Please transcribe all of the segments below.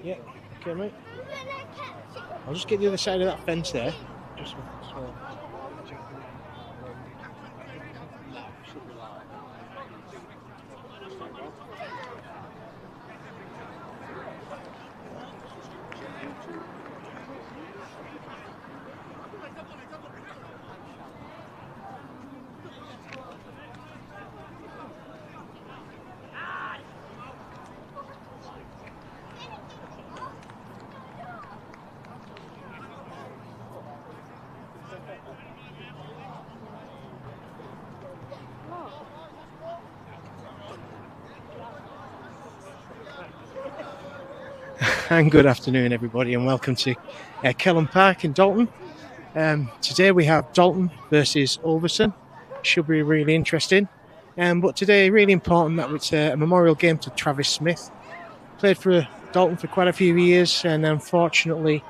Yeah, okay, mate. I'll just get the other side of that fence there. Just so. And good afternoon, everybody, and welcome to Kelham Park in Dalton. Today we have Dalton versus Ulverston. Should be really interesting. But today, really important that it's a memorial game to Travis Smith. Played for Dalton for quite a few years, and unfortunately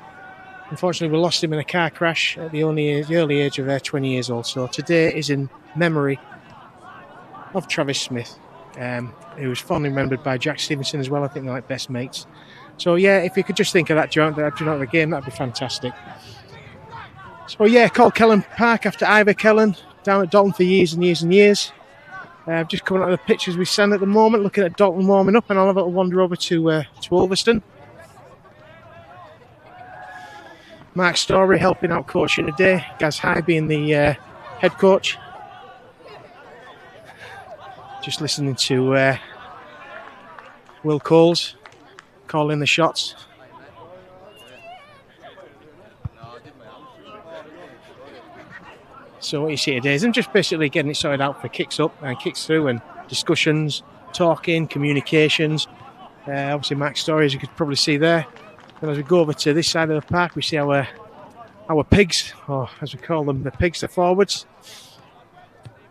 we lost him in a car crash at the early age of 20 years old. So today is in memory of Travis Smith, who was fondly remembered by Jack Stevenson as well. I think they're like best mates. So yeah, if you could just think of that during the game, that'd be fantastic. So yeah, called Kelham Park after Ivor Kellan, down at Dalton for years and years and years. Just coming out of the pitch as we stand at the moment, looking at Dalton warming up, and I'll have a little wander over to Ulverston. Mark Story helping out coaching today, Gaz High being the head coach. Just listening to Will Coles calling the shots. So what you see today is I'm just basically getting it sorted out for kicks up and kicks through and discussions, talking, communications. Obviously Mark Story, as you could probably see there. And as we go over to this side of the park, we see our pigs, or as we call them, the pigs, the forwards.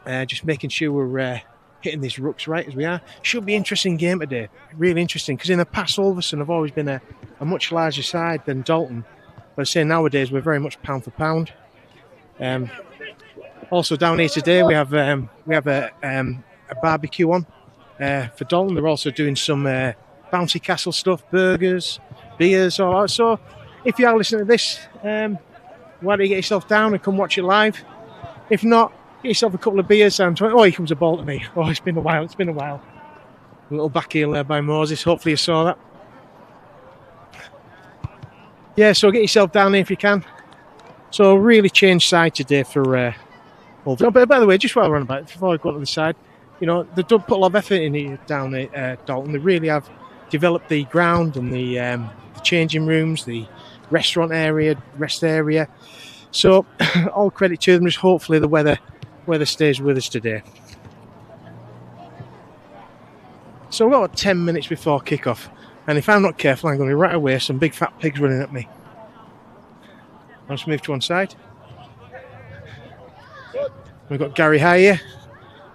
Just making sure we're hitting these rooks right as we are. Should be an interesting game today. Really interesting, because in the past, Ulverston have always been a much larger side than Dalton. But I say nowadays we're very much pound for pound. Also down here today we have a barbecue on for Dalton. They're also doing some bouncy castle stuff, burgers, beers, all that. So if you are listening to this, why don't you get yourself down and come watch it live? If not, get yourself a couple of beers and here comes a ball to me. Oh, it's been a while. A little back heel there by Moses. Hopefully you saw that. Yeah, so get yourself down here if you can. So really changed side today for Ulverston. But by the way, just while we're on about it, before I go to the side, you know, they've put a lot of effort in here down at Dalton. They really have developed the ground and the changing rooms, the restaurant area, rest area. So all credit to them. Just hopefully the weather stays with us today. So we've got 10 minutes before kick-off, and if I'm not careful, I'm going to be right away. Some big fat pigs running at me. I'll just move to one side. We've got Gary High here.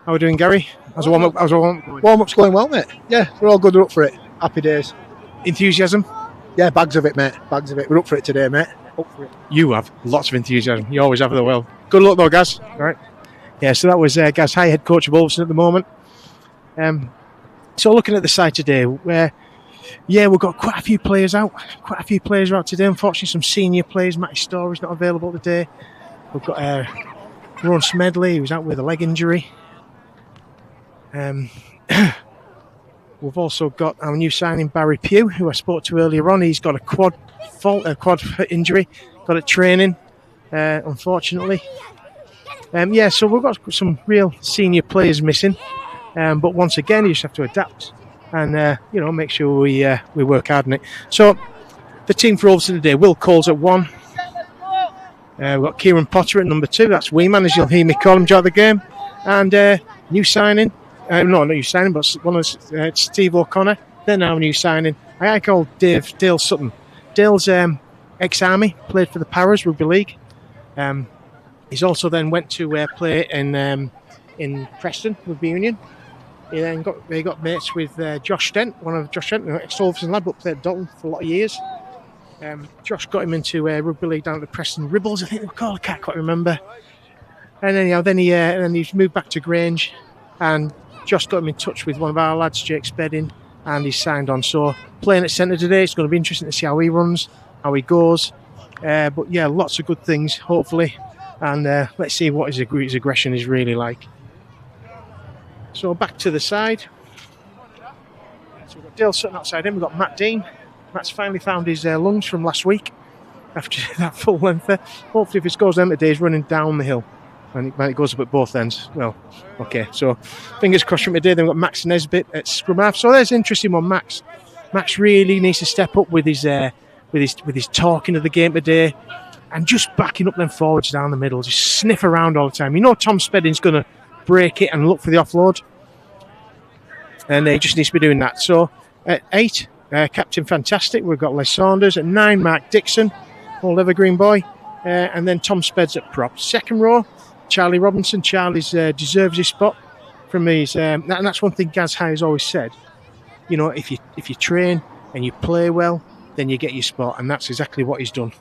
How are we doing, Gary? How's the warm-up? Warm-up's going well, mate. Yeah, we're all good. We're up for it. Happy days. Enthusiasm? Yeah, bags of it, mate. Bags of it. We're up for it today, mate. Up for it. You have lots of enthusiasm. You always have, though. Well, good luck, though, Gaz. All right. Yeah, so that was Gaz High, head coach of Ulverston at the moment. So looking at the side today, we've got quite a few players out. Today. Unfortunately, some senior players. Matty Story's not available today. We've got Ron Smedley, who's out with a leg injury. We've also got our new signing, Barry Pugh, who I spoke to earlier on. He's got a quad injury, got it training, unfortunately. So we've got some real senior players missing. But once again, you just have to adapt and, make sure we work hard on it. So the team for Ulverston today, Will Coles at 1. We've got Kieran Potter at number 2. That's Weeman, as you'll hear me call him during the game. And new signing. Not new signing, but one of Steve O'Connor. They're now new signing. I call Dale Sutton. Dale's ex-Army, played for the Paras Rugby League. He's also then went to play in Preston Rugby Union. He then got mates with Josh Stent, ex-Ulverston lad, but played at Dalton for a lot of years. Josh got him into rugby league down at the Preston Ribbles, I think they were called. I can't quite remember. And then he's moved back to Grange, and Josh got him in touch with one of our lads, Jake Spedding, and he's signed on. So playing at centre today, it's going to be interesting to see how he runs, how he goes. But yeah, lots of good things, hopefully. And let's see what his aggression is really like. So back to the side. So we've got Dale Sutton outside him. We've got Matt Dean. Matt's finally found his lungs from last week after that full length there. Hopefully if it goes down today, he's running down the hill. And it goes up at both ends. Well, okay. So fingers crossed from today. Then we've got Max Nesbitt at scrum half. So there's an interesting one, Max. Max really needs to step up with his talking of the game today, and just backing up them forwards down the middle. Just sniff around all the time. You know Tom Spedding's going to break it and look for the offload, and he just needs to be doing that. So at 8, Captain Fantastic, we've got Les Saunders. At 9, Mark Dixon, old evergreen boy, and then Tom Speds at prop. Second row, Charlie Robinson. Charlie's deserves his spot from his, and that's one thing Gaz High has always said. You know, if you train and you play well, then you get your spot, and that's exactly what he's done.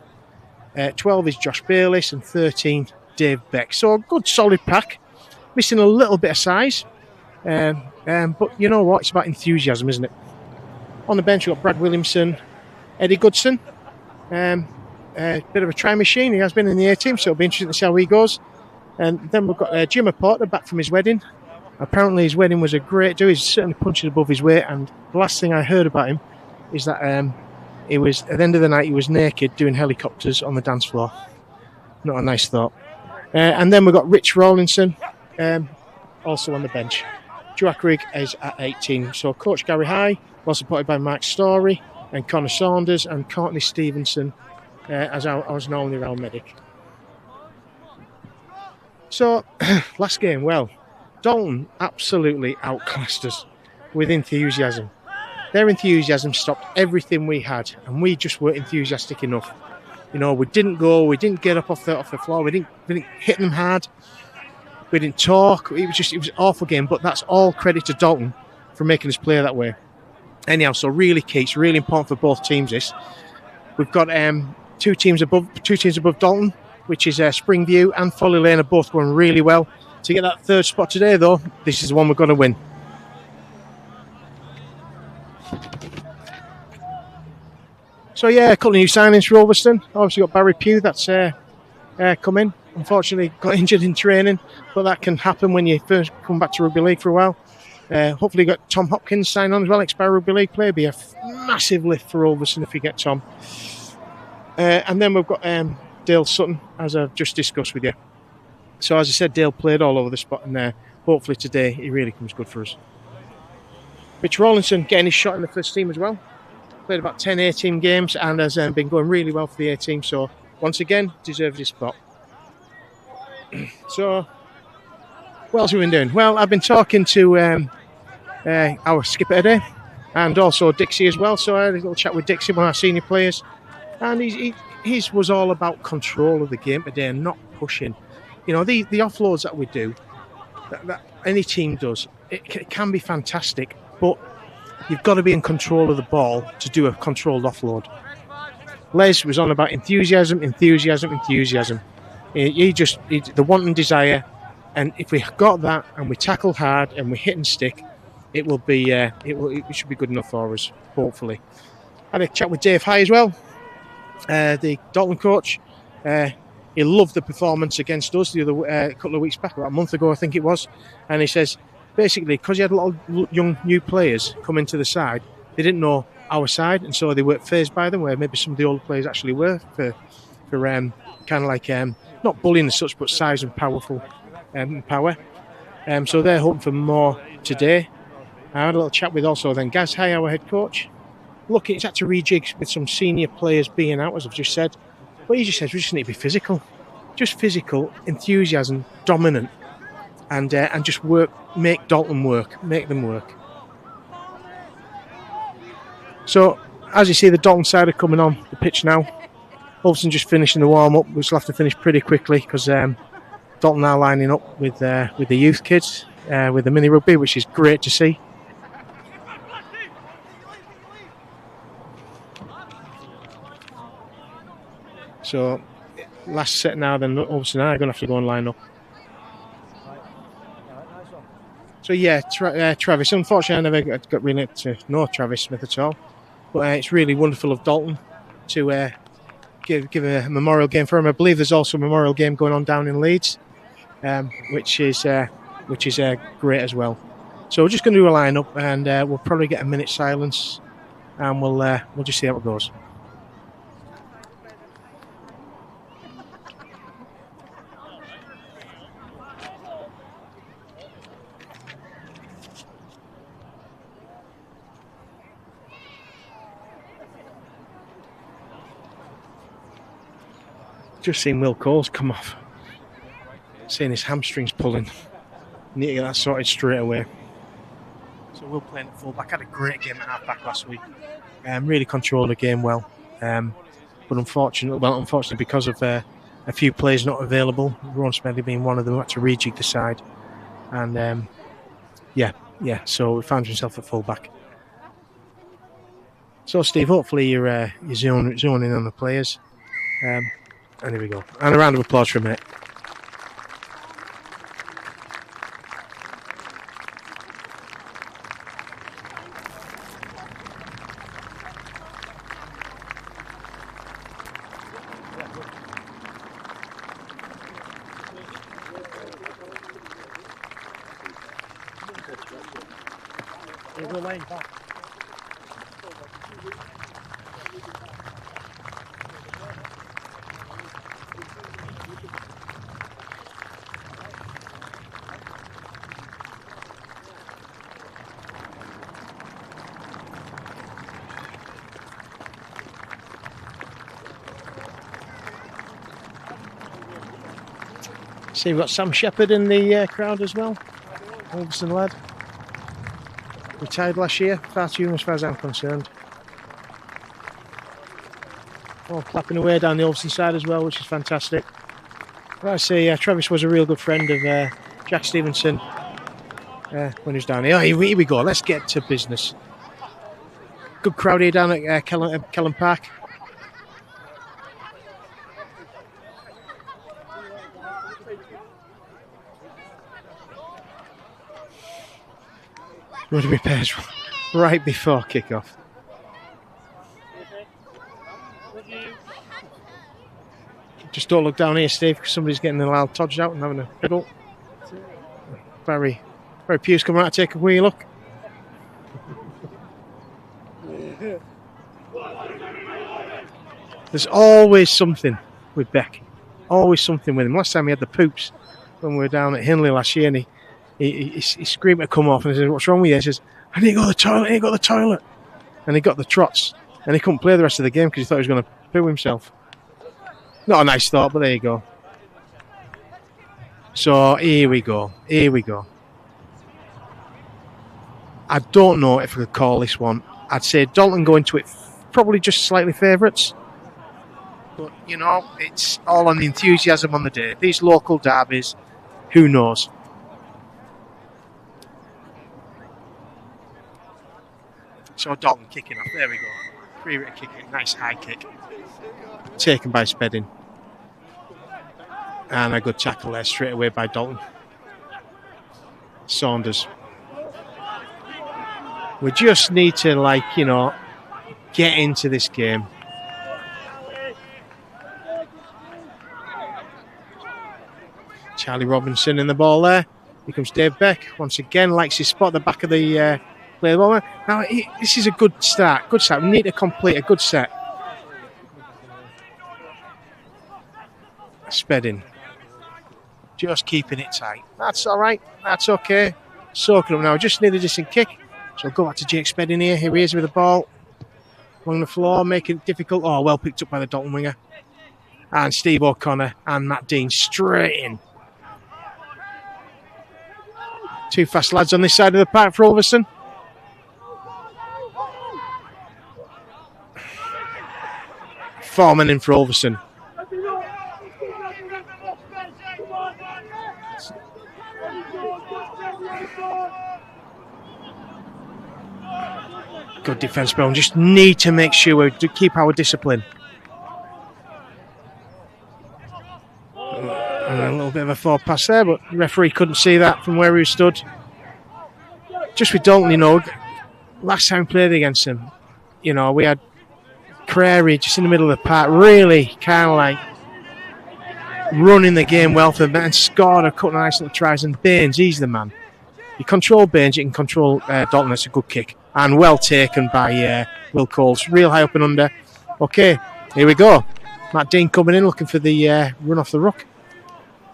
12 is Josh Bayliss, and 13 Dave Beck. So a good solid pack, missing a little bit of size, but you know what? It's about enthusiasm, isn't it? On the bench we've got Brad Williamson, Eddie Goodson, a bit of a try machine. He has been in the A team, so it'll be interesting to see how he goes. And then we've got Jim Porter back from his wedding. Apparently his wedding was a great do. He's certainly punching above his weight, and the last thing I heard about him is that he was, at the end of the night, he was naked doing helicopters on the dance floor. Not a nice thought. And then we've got Rich Rawlinson, also on the bench. Joaquig is at 18. So Coach Gary High, well supported by Mark Story and Connor Saunders and Courtney Stevenson as our normally round medic. So, last game, well, Dalton absolutely outclassed us with enthusiasm. Their enthusiasm stopped everything we had, and we just weren't enthusiastic enough. You know, we didn't get up off the floor, we didn't hit them hard, we didn't talk. It was an awful game, but that's all credit to Dalton for making us play that way. Anyhow, so really key, it's really important for both teams. This we've got two teams above Dalton, which is Springview and Folly Lane, are both going really well. To get that third spot today, though, this is the one we're going to win. So yeah, a couple of new signings for Ulverston. Obviously got Barry Pugh, that's come in. Unfortunately got injured in training, but that can happen when you first come back to rugby league for a while. Hopefully got Tom Hopkins signed on as well, ex-Barry rugby league player. Be a massive lift for Ulverston if we get Tom. And then we've got Dale Sutton, as I've just discussed with you. So as I said, Dale played all over the spot, and hopefully today he really comes good for us. Rich Rawlinson getting his shot in the first team as well. Played about 10 A-team games and has been going really well for the A-team. So once again, deserves his spot. So what else have we been doing? Well, I've been talking to our skipper today, and also Dixie as well. So I had a little chat with Dixie, one of our senior players, and his was all about control of the game today and not pushing. You know, the offloads that we do, that any team does, it can be fantastic, but you've got to be in control of the ball to do a controlled offload. Les was on about enthusiasm. The want and desire, and if we got that and we tackle hard and we hit and stick, it will be it should be good enough for us, hopefully. I had a chat with Dave High as well, the Dalton coach. He loved the performance against us the other couple of weeks back, about a month ago I think it was, and he says basically because he had a lot of young new players come into the side, they didn't know our side, and so they weren't fazed by them, where maybe some of the older players actually were for kind of like not bullying as such, but size and powerful power. So they're hoping for more today. I had a little chat with also then Gaz Hay, our head coach. Look, he's had to rejig with some senior players being out, as I've just said. But he just says we just need to be physical. Just physical, enthusiasm, dominant, and just work, make Dalton work, make them work. So, as you see, the Dalton side are coming on the pitch now. Ulverston just finishing the warm-up, which will have to finish pretty quickly because Dalton are lining up with the youth kids, with the mini rugby, which is great to see. So, last set now, then Ulverston are going to have to go and line up. So yeah, Travis. Unfortunately, I never got really to know Travis Smith at all. But it's really wonderful of Dalton to give a memorial game for him. I believe there's also a memorial game going on down in Leeds, which is great as well. So we're just going to do a lineup, and we'll probably get a minute's silence, and we'll just see how it goes. Just seen Will Coles come off. Seeing his hamstrings pulling. Need to get that sorted straight away. So Will playing at fullback. Had a great game at half-back last week. Really controlled the game well. But unfortunately, because of a few players not available, Ron Smedley being one of them, had to rejig the side. And so he found himself at fullback. So Steve, hopefully you're zoning on the players. And here we go. And a round of applause for a minute. See, we've got Sam Shepherd in the crowd as well. Ulverston lad. Retired last year. Far too young as far as I'm concerned. All clapping away down the Ulverston side as well, which is fantastic. Like I say, Travis was a real good friend of Jack Stevenson when he was down here. Oh, here we go. Let's get to business. Good crowd here down at Kellam Park. Road repairs right before kick-off. Just don't look down here, Steve, because somebody's getting a loud Todge out and having a fiddle. Barry Pugh's coming out to take a wee look. There's always something with Beck. Always something with him. Last time he had the poops when we were down at Hindley last year, and he screamed to come off, and he said, "What's wrong with you?" He says, "I need to go to the toilet, And he got the trots, and he couldn't play the rest of the game because he thought he was going to poo himself. Not a nice thought, but there you go. So here we go. I don't know if I could call this one. I'd say Dalton going to it probably just slightly favourites. But, you know, it's all on the enthusiasm on the day. These local derbies, who knows? So Dalton kicking off. There we go. Free-rate kicking. Nice high kick. Taken by Spedding. And a good tackle there straight away by Dalton. Saunders. We just need to, get into this game. Charlie Robinson in the ball there. Here comes Dave Beck. Once again, likes his spot at the back of the play the ball. Now, this is a good start. Good start. We need to complete a good set. Spedding. Just keeping it tight. That's all right. That's okay. Soaking up now. Just need a decent kick. So we'll go back to Jake Spedding here. Here he is with the ball. Along the floor, making it difficult. Oh, well picked up by the Dalton winger. And Steve O'Connor and Matt Dean straight in. Two fast lads on this side of the park for Ulverston. Foreman in for Ulverston. Good defence, Brown. Just need to make sure we keep our discipline. And a little bit of a forward pass there, but the referee couldn't see that from where he stood. just with Dalton, you know, last time we played against them, you know, we had Crary just in the middle of the park, really kind of like running the game well for them and scored a couple of nice little tries. And Baines, he's the man. You control Baines, you can control Dalton. That's a good kick. And well taken by Will Coles. Real high up and under. Okay, here we go. Matt Dean coming in, looking for the run off the ruck.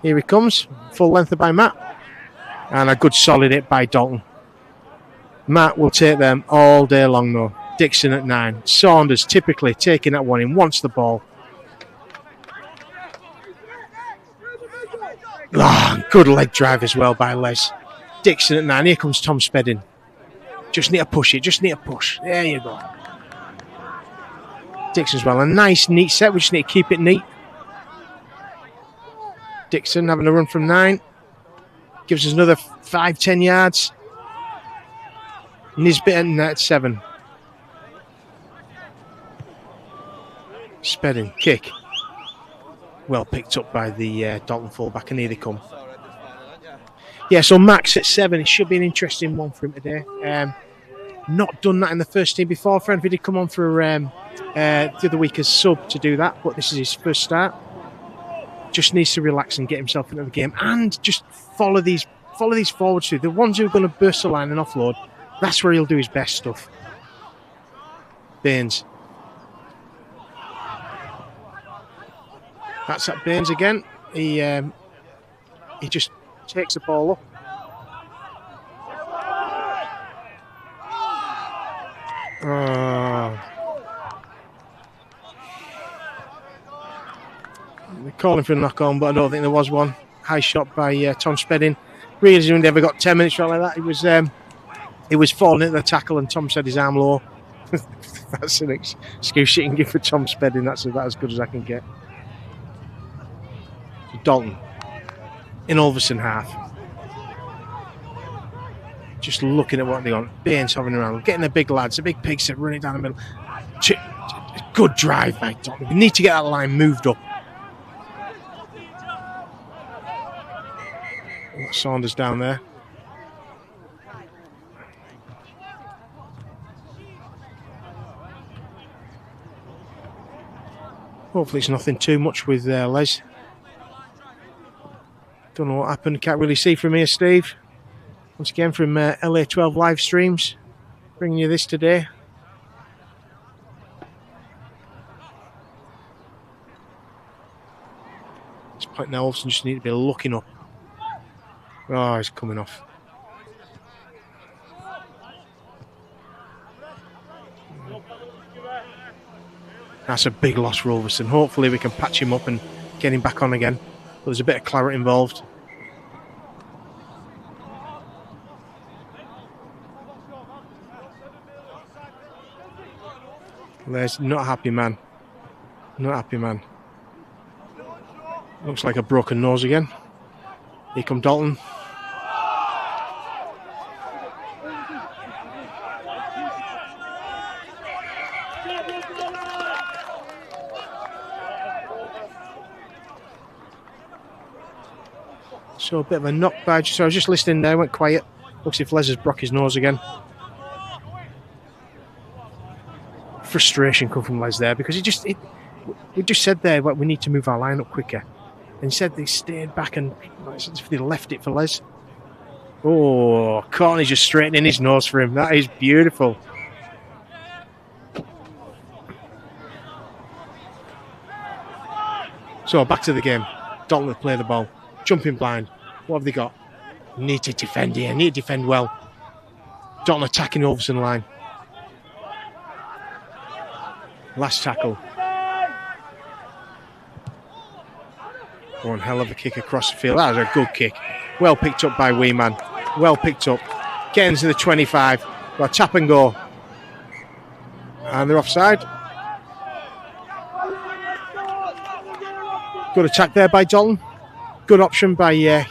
Here he comes. Full length by Matt. And a good solid hit by Dalton. Matt will take them all day long, though. Dixon at 9. Saunders typically taking that one in, wants the ball. Good leg drive as well by Les. Dixon at 9. Here comes Tom Spedding. Just need to push it. Just need to push. There you go. Dixon as well. A nice, neat set. We just need to keep it neat. Dixon having a run from 9. Gives us another 5-10 yards. Nisbet at 7. Spedding, kick. Well picked up by the Dalton fullback, and here they come. Yeah, so Max at 7. It should be an interesting one for him today. Not done that in the first team before. Friendly did come on for the other week as sub to do that, but this is his first start. Just needs to relax and get himself into the game, and just follow these forwards through. The ones who are going to burst the line and offload, that's where he'll do his best stuff. Baines. That's at Baines again. He just takes the ball up. They're calling for a knock on, but I don't think there was one. High shot by Tom Spedding. Really, he never got 10 minutes right like that. He was falling into the tackle, and Tom said his arm low. That's an excuse you can give for Tom Spedding. That's about as good as I can get. Dalton in Ulverston half. Just looking at what they want. Baines hovering around, getting the big lads, the big pigs that run it down the middle. Good drive by Dalton. We need to get that line moved up. Saunders down there. Hopefully it's nothing too much with Les. Don't know what happened. Can't really see from here, Steve. Once again from LA12 live streams. Bringing you this today. This point now, Ulverston just need to be looking up. Oh, he's coming off. That's a big loss for Ulverston. Hopefully we can patch him up and get him back on again. But there's a bit of claret involved. Les, not a happy man. Not a happy man. Looks like a broken nose again. Here come Dalton. So a bit of a knock by. So I was just listening there, went quiet. Looks if Les has broke his nose again. Frustration come from Les there because we just said there we need to move our line up quicker. And he said they stayed back and they left it for Les. Oh, Courtney's just straightening his nose for him. That is beautiful. So back to the game. Dalton will play the ball. Jumping blind. What have they got? Need to defend here. Need to defend well. Dalton attacking the Ulverston line. Last tackle. One hell of a kick across the field. That was a good kick. Well picked up by Weeman. Well picked up. Getting to the 25. Got a tap and go. And they're offside. Good attack there by Dalton. Good option by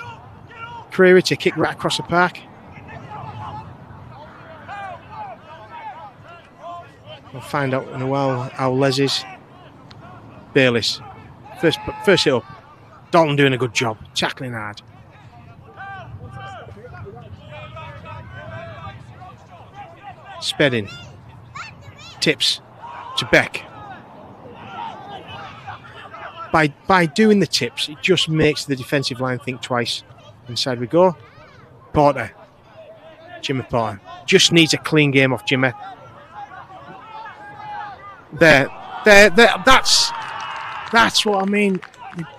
Creary to kick right across the park. We'll find out in a while how Les is. Bayliss. First hit up. Dalton doing a good job. Tackling hard. Spedding. Tips to Beck. By doing the tips, it just makes the defensive line think twice. Inside we go. Porter. Jimmy Porter. Just needs a clean game off Jimmy. There. That's what I mean.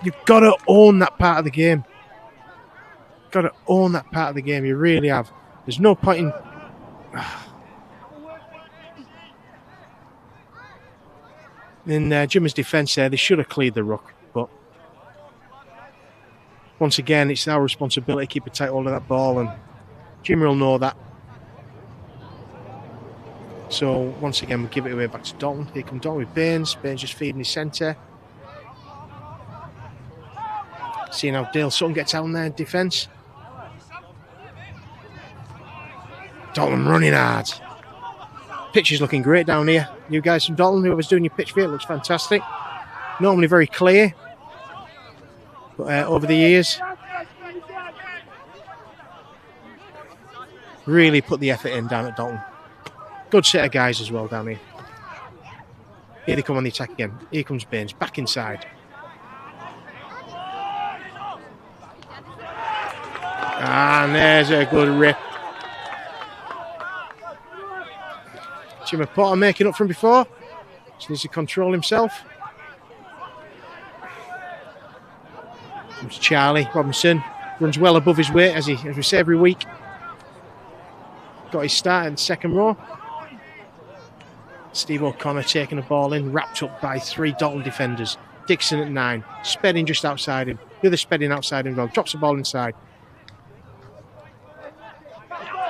You've got to own that part of the game. Got to own that part of the game. You really have. There's no point in. In Jimmy's defence there, they should have cleared the ruck, but once again, it's our responsibility to keep a tight hold of that ball, and Jimmy will know that. So once again, we'll give it away back to Dalton. Here comes Dalton with Baines. Baines just feeding his centre. Seeing how Dale Sutton gets out in there in defence. Dalton running hard. Pitch is looking great down here. You guys from Dalton, whoever's doing your pitch for it, looks fantastic. Normally very clear. But over the years, really put the effort in down at Dalton. Good set of guys as well down here. Here they come on the attack again. Here comes Baines, back inside. And there's a good rip. Jimmy Porter making up from before. Just needs to control himself. Comes Charlie Robinson. Runs well above his weight, as we say every week. Got his start in the second row. Steve O'Connor taking the ball in, wrapped up by 3 Dalton defenders. Dixon at 9. Spedding just outside him. The other Spedding outside him. Drops the ball inside.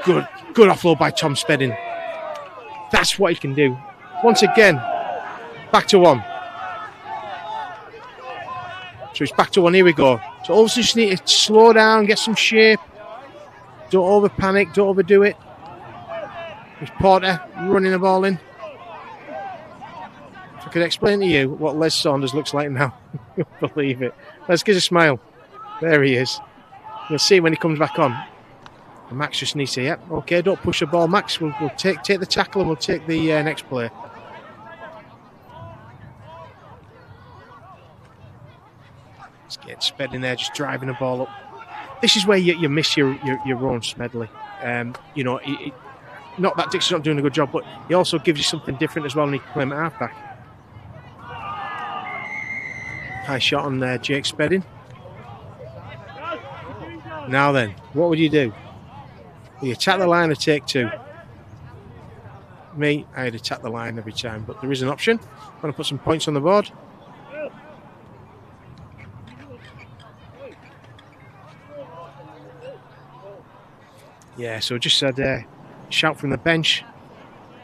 Good offload by Tom Spedding. That's what he can do. Once again, back to 1. So it's back to 1. Here we go. So also just need to slow down, get some shape. Don't over panic, don't overdo it. There's Porter running the ball in. If I could explain to you what Les Saunders looks like now, you'll believe it. Let's give us a smile. There he is. You'll see when he comes back on. And Max just needs to, yep, okay, don't push the ball, Max. We'll take the tackle and we'll take the next play. Let's get Sped in there, just driving the ball up. This is where you miss your own Smedley. You know, not that Dixon's not doing a good job, but he also gives you something different as well when he can play him at halfback. High shot on Jake Spedding. Now then, what would you do? You attack the line or take 2? Me, I'd attack the line every time, but there is an option. I'm going to put some points on the board. Yeah, so just said shout from the bench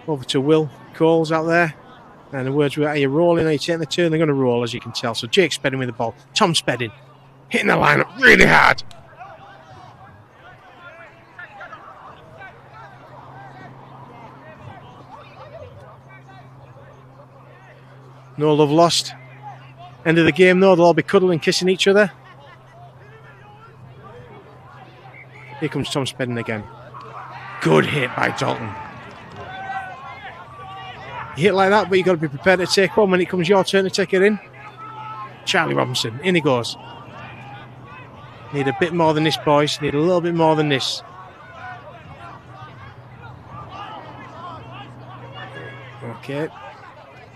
over to Will Coles out there. And the words were, are you rolling? Are you taking the turn? They're going to roll, as you can tell. So Jake Spedding with the ball. Tom Spedding hitting the line up really hard. No love lost. End of the game, though. They'll all be cuddling, kissing each other. Here comes Tom Spedding again. Good hit by Dalton. You hit like that, but you've got to be prepared to take one when it comes your turn to take it in. Charlie Robinson, in he goes. Need a bit more than this, boys. Need a little bit more than this. Okay.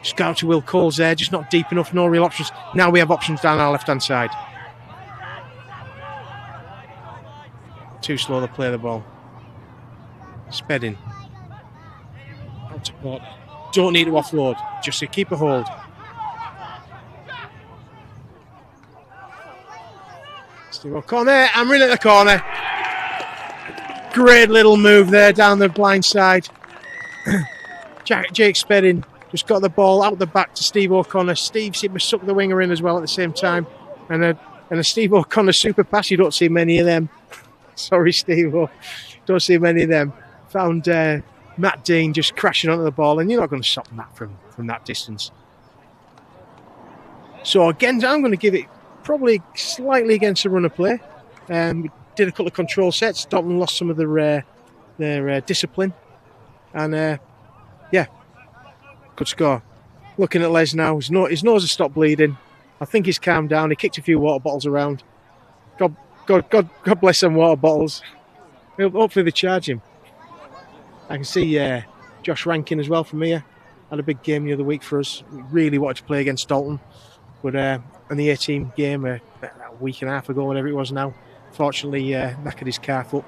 Just go out to Will Coles there, just not deep enough, no real options. Now we have options down our left-hand side. Too slow to play the ball. Spedding. Out to Port. Don't need to offload, just to keep a hold. Steve O'Connor, hammering at the corner. Great little move there down the blind side. Jake Spedding just got the ball out the back to Steve O'Connor. Steve seemed to suck the winger in as well at the same time. And a Steve O'Connor super pass, you don't see many of them. Sorry, Steve, don't see many of them. Found Matt Dean just crashing onto the ball, and you're not going to stop Matt from that distance. So again, I'm going to give it probably slightly against the run of play. We did a couple of control sets. Dalton lost some of their discipline. And yeah, good score. Looking at Les now, his nose has stopped bleeding. I think he's calmed down. He kicked a few water bottles around. God bless them water bottles. Hopefully they charge him. I can see Josh Rankin as well from here. Had a big game the other week for us. We really wanted to play against Dalton. But in the A-team game a week and a half ago, whatever it was now, fortunately knackered his calf up.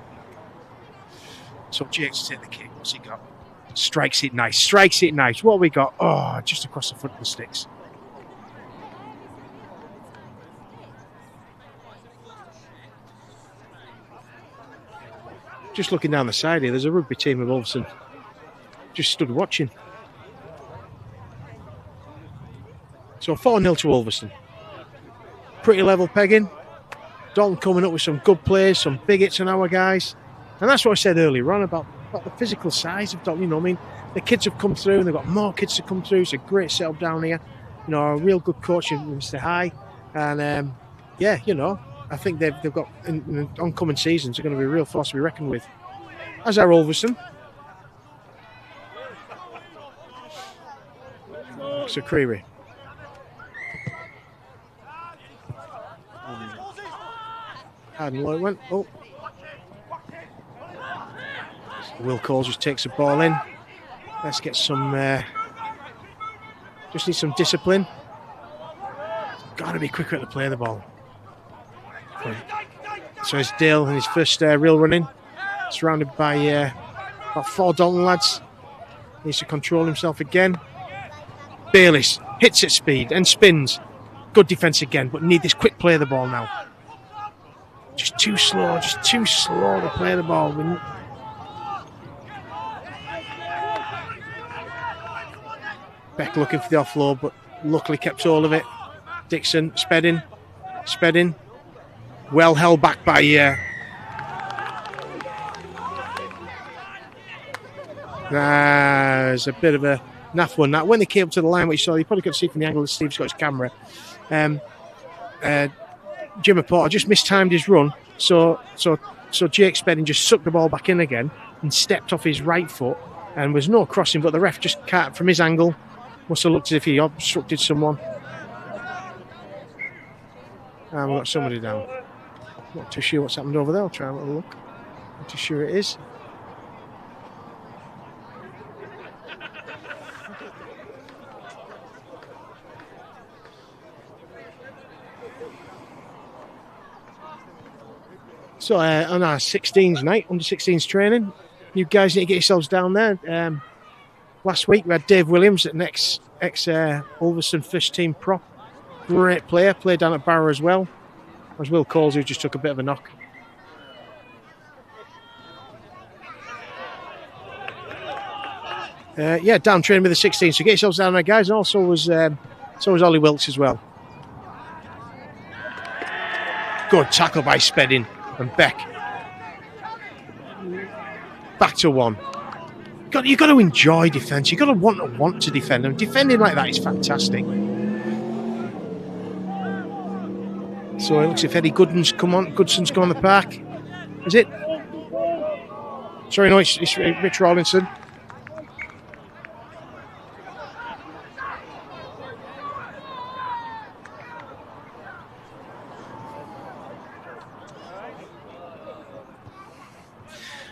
So Jake's take the kick. What's he got? Strikes it nice. What have we got? Oh, just across the front of the sticks. Just looking down the side here, there's a rugby team of Ulverston. Just stood watching. So 4-0 to Ulverston. Pretty level pegging. Dalton coming up with some good plays, some big hits on our guys. And that's what I said earlier on about the physical size of Dalton. You know, I mean, the kids have come through and they've got more kids to come through. It's a great setup down here. You know, a real good coach, Mr. High. And yeah, you know, I think they've got in oncoming seasons are going to be a real force to be reckoned with. As are Ulverston. So Creary. Harden Lloyd went. Oh. Will Coles just takes the ball in. Let's get some. Just need some discipline. Got to be quicker at the play of the ball. So it's Dale in his first real run in, surrounded by about 4 Dalton lads. Needs to control himself again. Bayliss hits at speed and spins. Good defence again, but need this quick play of the ball now. Just too slow to play the ball. Beck looking for the offload, but luckily kept hold of it. Dixon sped in. Well held back by there's a bit of a naff one. That when they came up to the line, which you saw, you probably could see from the angle that Steve's got his camera. Jimmy Porter just mistimed his run, so Jake Spedding just sucked the ball back in again and stepped off his right foot, and was no crossing, but the ref just can't, from his angle, must have looked as if he obstructed someone. And we've got somebody down. Not too sure what's happened over there. I'll try and have a look. Not too sure it is. So on our 16s night, under 16s training, you guys need to get yourselves down there. Last week we had Dave Williams, an ex Ulverston first team prop. Great player, played down at Barrow as well. As Will Coles, who just took a bit of a knock. Yeah, down training with the 16s. So get yourselves down there, guys. And also was Ollie Wilkes as well. Good tackle by Spedding and Beck. Back to one. You've got to enjoy defence. You've got to want to defend. And defending like that is fantastic. So it looks like Eddie Goodson's come on the park. Is it? Sorry, no, it's Rich Rawlinson.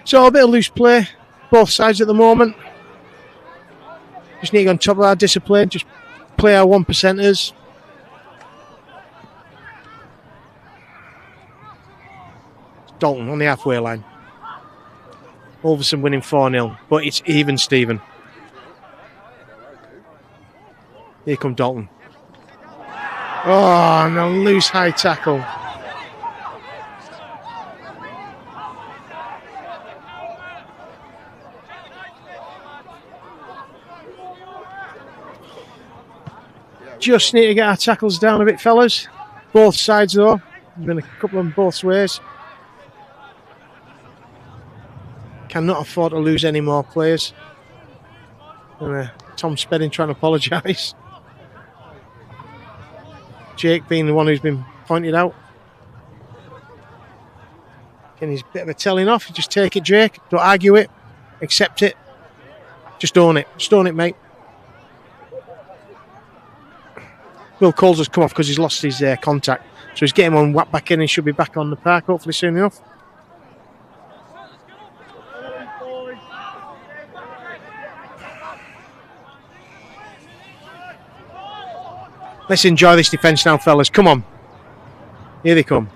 So a bit of loose play, both sides at the moment. Just need to get on top of our discipline, just play our 1%ers. Dalton on the halfway line. Ulverston winning 4-0, but it's even, Stephen. Here come Dalton. Oh, no, loose high tackle. Just need to get our tackles down a bit, fellas. Both sides, though. There's been a couple of them both ways. Cannot afford to lose any more players. And, Tom Spedding trying to apologise. Jake being the one who's been pointed out. Getting his bit of a telling off. Just take it, Jake. Don't argue it. Accept it. Just own it. Just own it, mate. Will Coles has come off because he's lost his contact. So he's getting one whack back in. He should be back on the park hopefully soon enough. Let's enjoy this defence now, fellas. Come on. Here they come.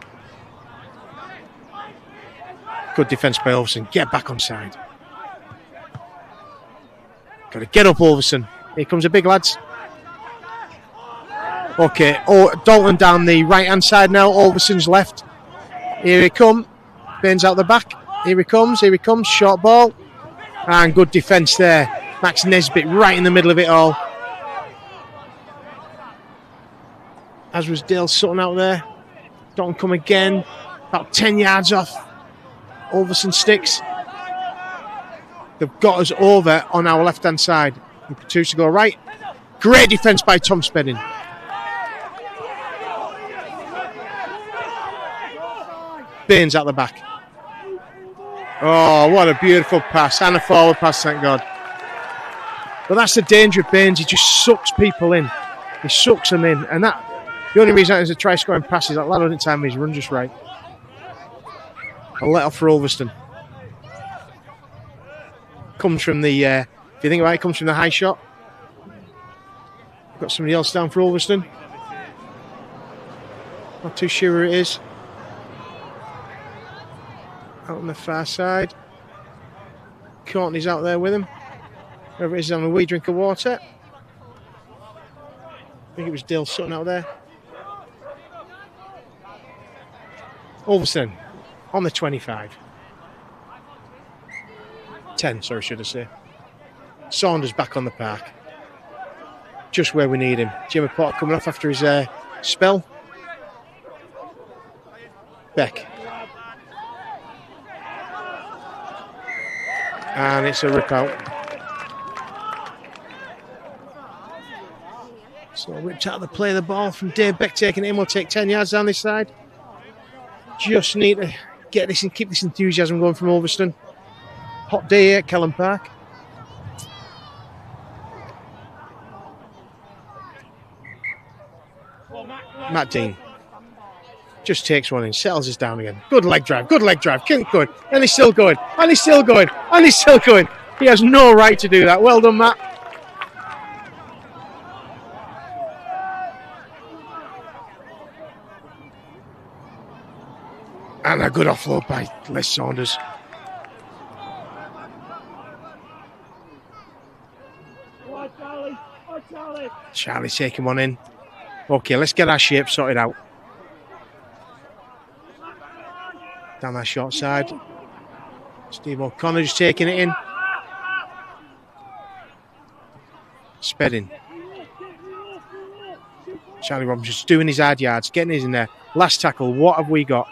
Good defence by Ulverston. Get back on side. Got to get up, Ulverston. Here comes a big lads. Okay. Oh, Dalton down the right-hand side now. Ulverston's left. Here he comes. Baines out the back. Here he comes. Here he comes. Short ball. And good defence there. Max Nesbitt right in the middle of it all. As was Dale Sutton out there. Dalton come again. About 10 yards off. Ulverston sticks. They've got us over on our left-hand side. Two to go right. Great defence by Tom Spedding. Baines at the back. Oh, what a beautiful pass. And a forward pass, thank God. But that's the danger of Baines. He just sucks people in. He sucks them in. And that, the only reason that is a try-scoring pass is that lad didn't time his run just right. A let off for Ulverston. Comes from the, if you think about it, comes from the high shot. Got somebody else down for Ulverston. Not too sure who it is. Out on the far side. Courtney's out there with him. Whoever it is on a wee drink of water. I think it was Dale Sutton out there. Ulverston on the 25. 10, sorry, should I say. Saunders back on the park. Just where we need him. Jimmy Potter coming off after his spell. Beck. And it's a rip out. So ripped out of the play of the ball from Dave Beck taking it in. We'll take 10 yards down this side. Just need to get this and keep this enthusiasm going from Ulverston. Hot day here at Kellam Park. Matt Dean just takes one in, settles us down again. Good leg drive, good. And he's still going, and he's still going, and he's still going. He has no right to do that. Well done, Matt. And a good offload by Les Saunders. Charlie's taking one in. Okay, let's get our shape sorted out. Down that short side. Steve O'Connor just taking it in. Spedding. Charlie Robinson just doing his hard yards, getting his in there. Last tackle, what have we got?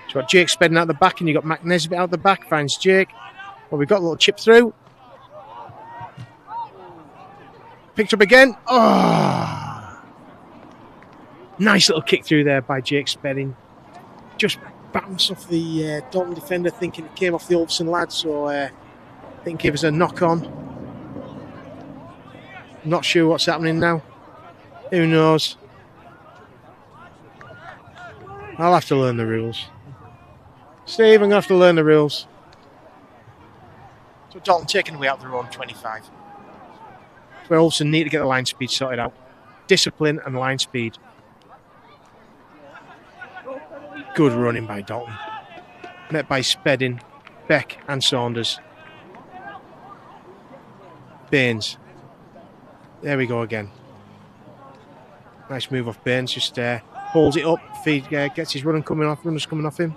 So we've got Jake Spedding out the back, and you've got Mac Nesbitt out the back. Finds Jake. Well, we've got a little chip through. Picked up again. Oh! Nice little kick through there by Jake Spedding. Just bounced off the Dalton defender, thinking it came off the Ulverston lad, so I think it was a knock on. Not sure what's happening now. Who knows? I'll have to learn the rules. Steve, I'm going to have to learn the rules. So Dalton taking away out their own 25. We also need to get the line speed sorted out. Discipline and line speed. Good running by Dalton. Met by Spedding, Beck and Saunders. Baines. There we go again. Nice move off Baines. Just holds it up. Feed, gets his runners coming off him.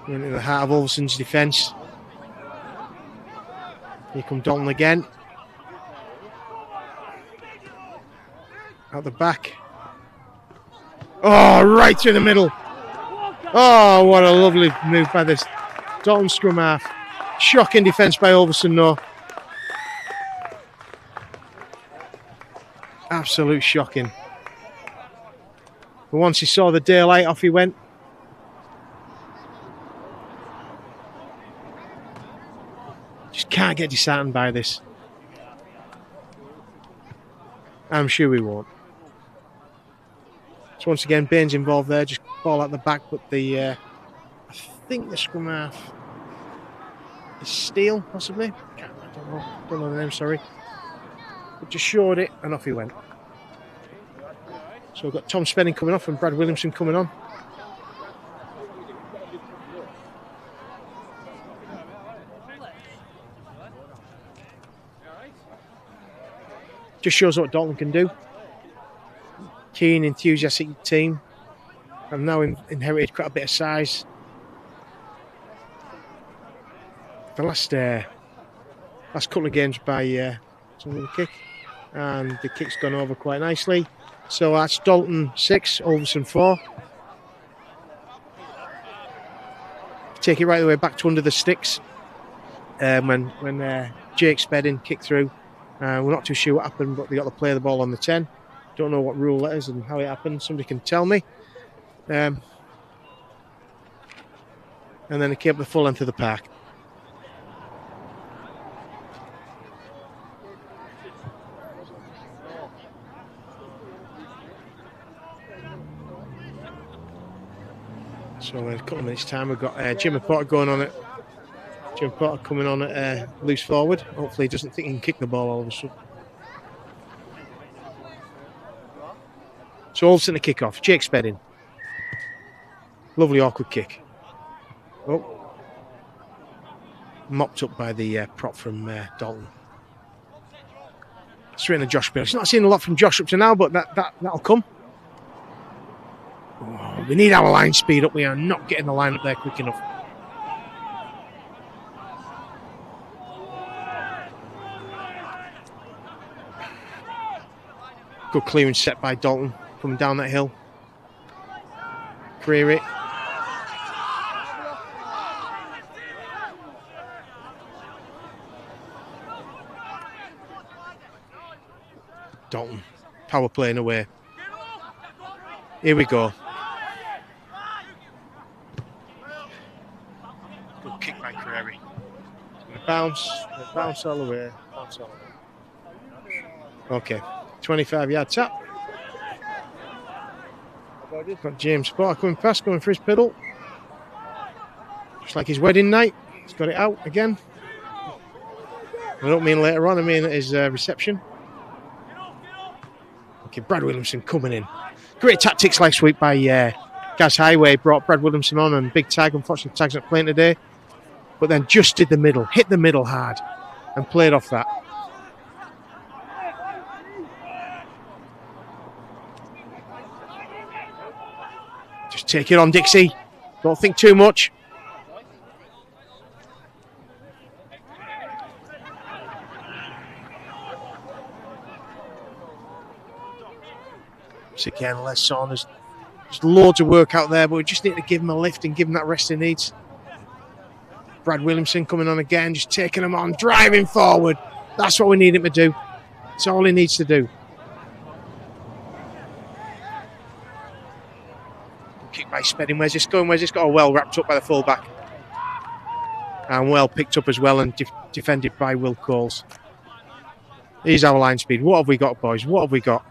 Into the heart of Ulverston's defence. Here comes Dalton again. Out the back. Oh, right through the middle. Oh, what a lovely move by this Dalton scrum half. Shocking defence by Ulverston, though. Absolute shocking. But once he saw the daylight, off he went. can't get disheartened by this. I'm sure we won't. So once again, Baines involved there, just ball out the back, but I think the scrum half is Steele, possibly. I don't know the name, sorry. But just showed it, and off he went. So we've got Tom Spedding coming off and Brad Williamson coming on. Just shows what Dalton can do. Keen, enthusiastic team. I've now inherited quite a bit of size. The last couple of games by the kick, and the kick's gone over quite nicely. So that's Dalton 6, Ulverston 4. Take it right the way back to under the sticks. When Jake Spedding kicked through. We're not too sure what happened, but they got to play the ball on the 10. Don't know what rule that is and how it happened. Somebody can tell me. And then they came up the full length of the park. So in a couple of minutes' time, we've got Jimmy Porter going on it. Jim Porter coming on at loose forward. Hopefully he doesn't think he can kick the ball all of a sudden. So Ulverston to kick off. Jake Spedding. Lovely awkward kick. Oh. Mopped up by the prop from Dalton. Straight into Josh Bailey. He's not seen a lot from Josh up to now, but that'll come. Oh, we need our line speed up. We are not getting the line up there quick enough. Good clearance set by Dalton coming down that hill. Clear it. Dalton power playing away. Here we go. Good kick by Crary. Bounce all the way. Bounce all the way. Okay. 25-yard tap. Got James Porter coming past, going for his pedal. Just like his wedding night. He's got it out again. I don't mean later on, I mean at his reception. Okay, Brad Williamson coming in. Great tactics like sweep by Gaz Highway. Brought Brad Williamson on and big tag. Unfortunately, tag's not playing today. But then just did the middle. Hit the middle hard. And played off that. Just take it on, Dixie. Don't think too much. So again, Les Saunders. There's loads of work out there, but we just need to give him a lift and give him that rest he needs. Brad Williamson coming on again, just taking him on, driving forward. That's what we need him to do. That's all he needs to do. Kick by Spedding. Where's this going? Where's this got? Oh, well wrapped up by the fullback. And well picked up as well and defended by Will Coles. Here's our line speed. What have we got, boys? What have we got?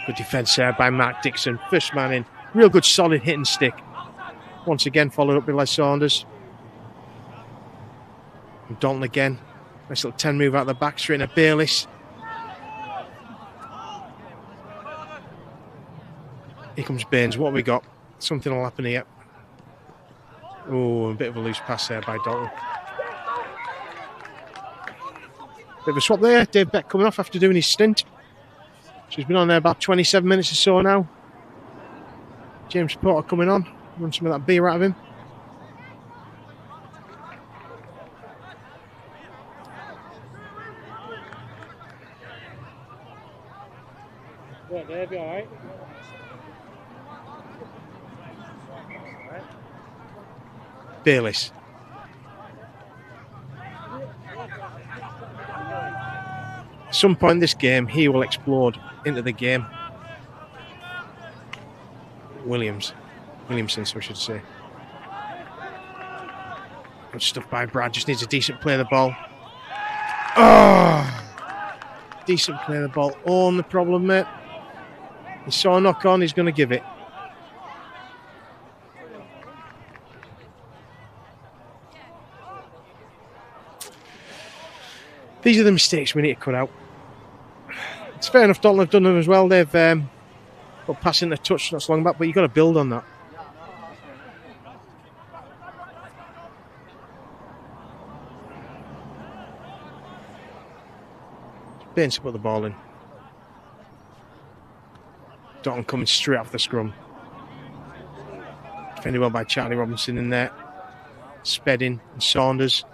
Good defence there by Mark Dixon. First man in. Real good solid hit and stick. Once again followed up by Les Saunders. And Dalton again. Nice little 10 move out the back. Straight into Bayliss. Here comes Baines. What have we got? Something will happen here. Oh, a bit of a loose pass there by Dalton. Bit of a swap there. Dave Beck coming off after doing his stint. So he's been on there about 27 minutes or so now. James Porter coming on. Run some of that beer out of him. Yeah, Dave, you all right? Bayliss. At some point in this game, he will explode into the game. Williamson, so I should say. Good stuff by Brad. Just needs a decent play of the ball. Oh! Decent play of the ball. Oh, the problem, mate. He saw a knock on. He's going to give it. These are the mistakes we need to cut out. It's fair enough. Dalton have done them as well. They've got passing the touch not so long back, but you've got to build on that. Baines to put the ball in. Dalton coming straight off the scrum. Defended well by Charlie Robinson in there. Spedding and Saunders.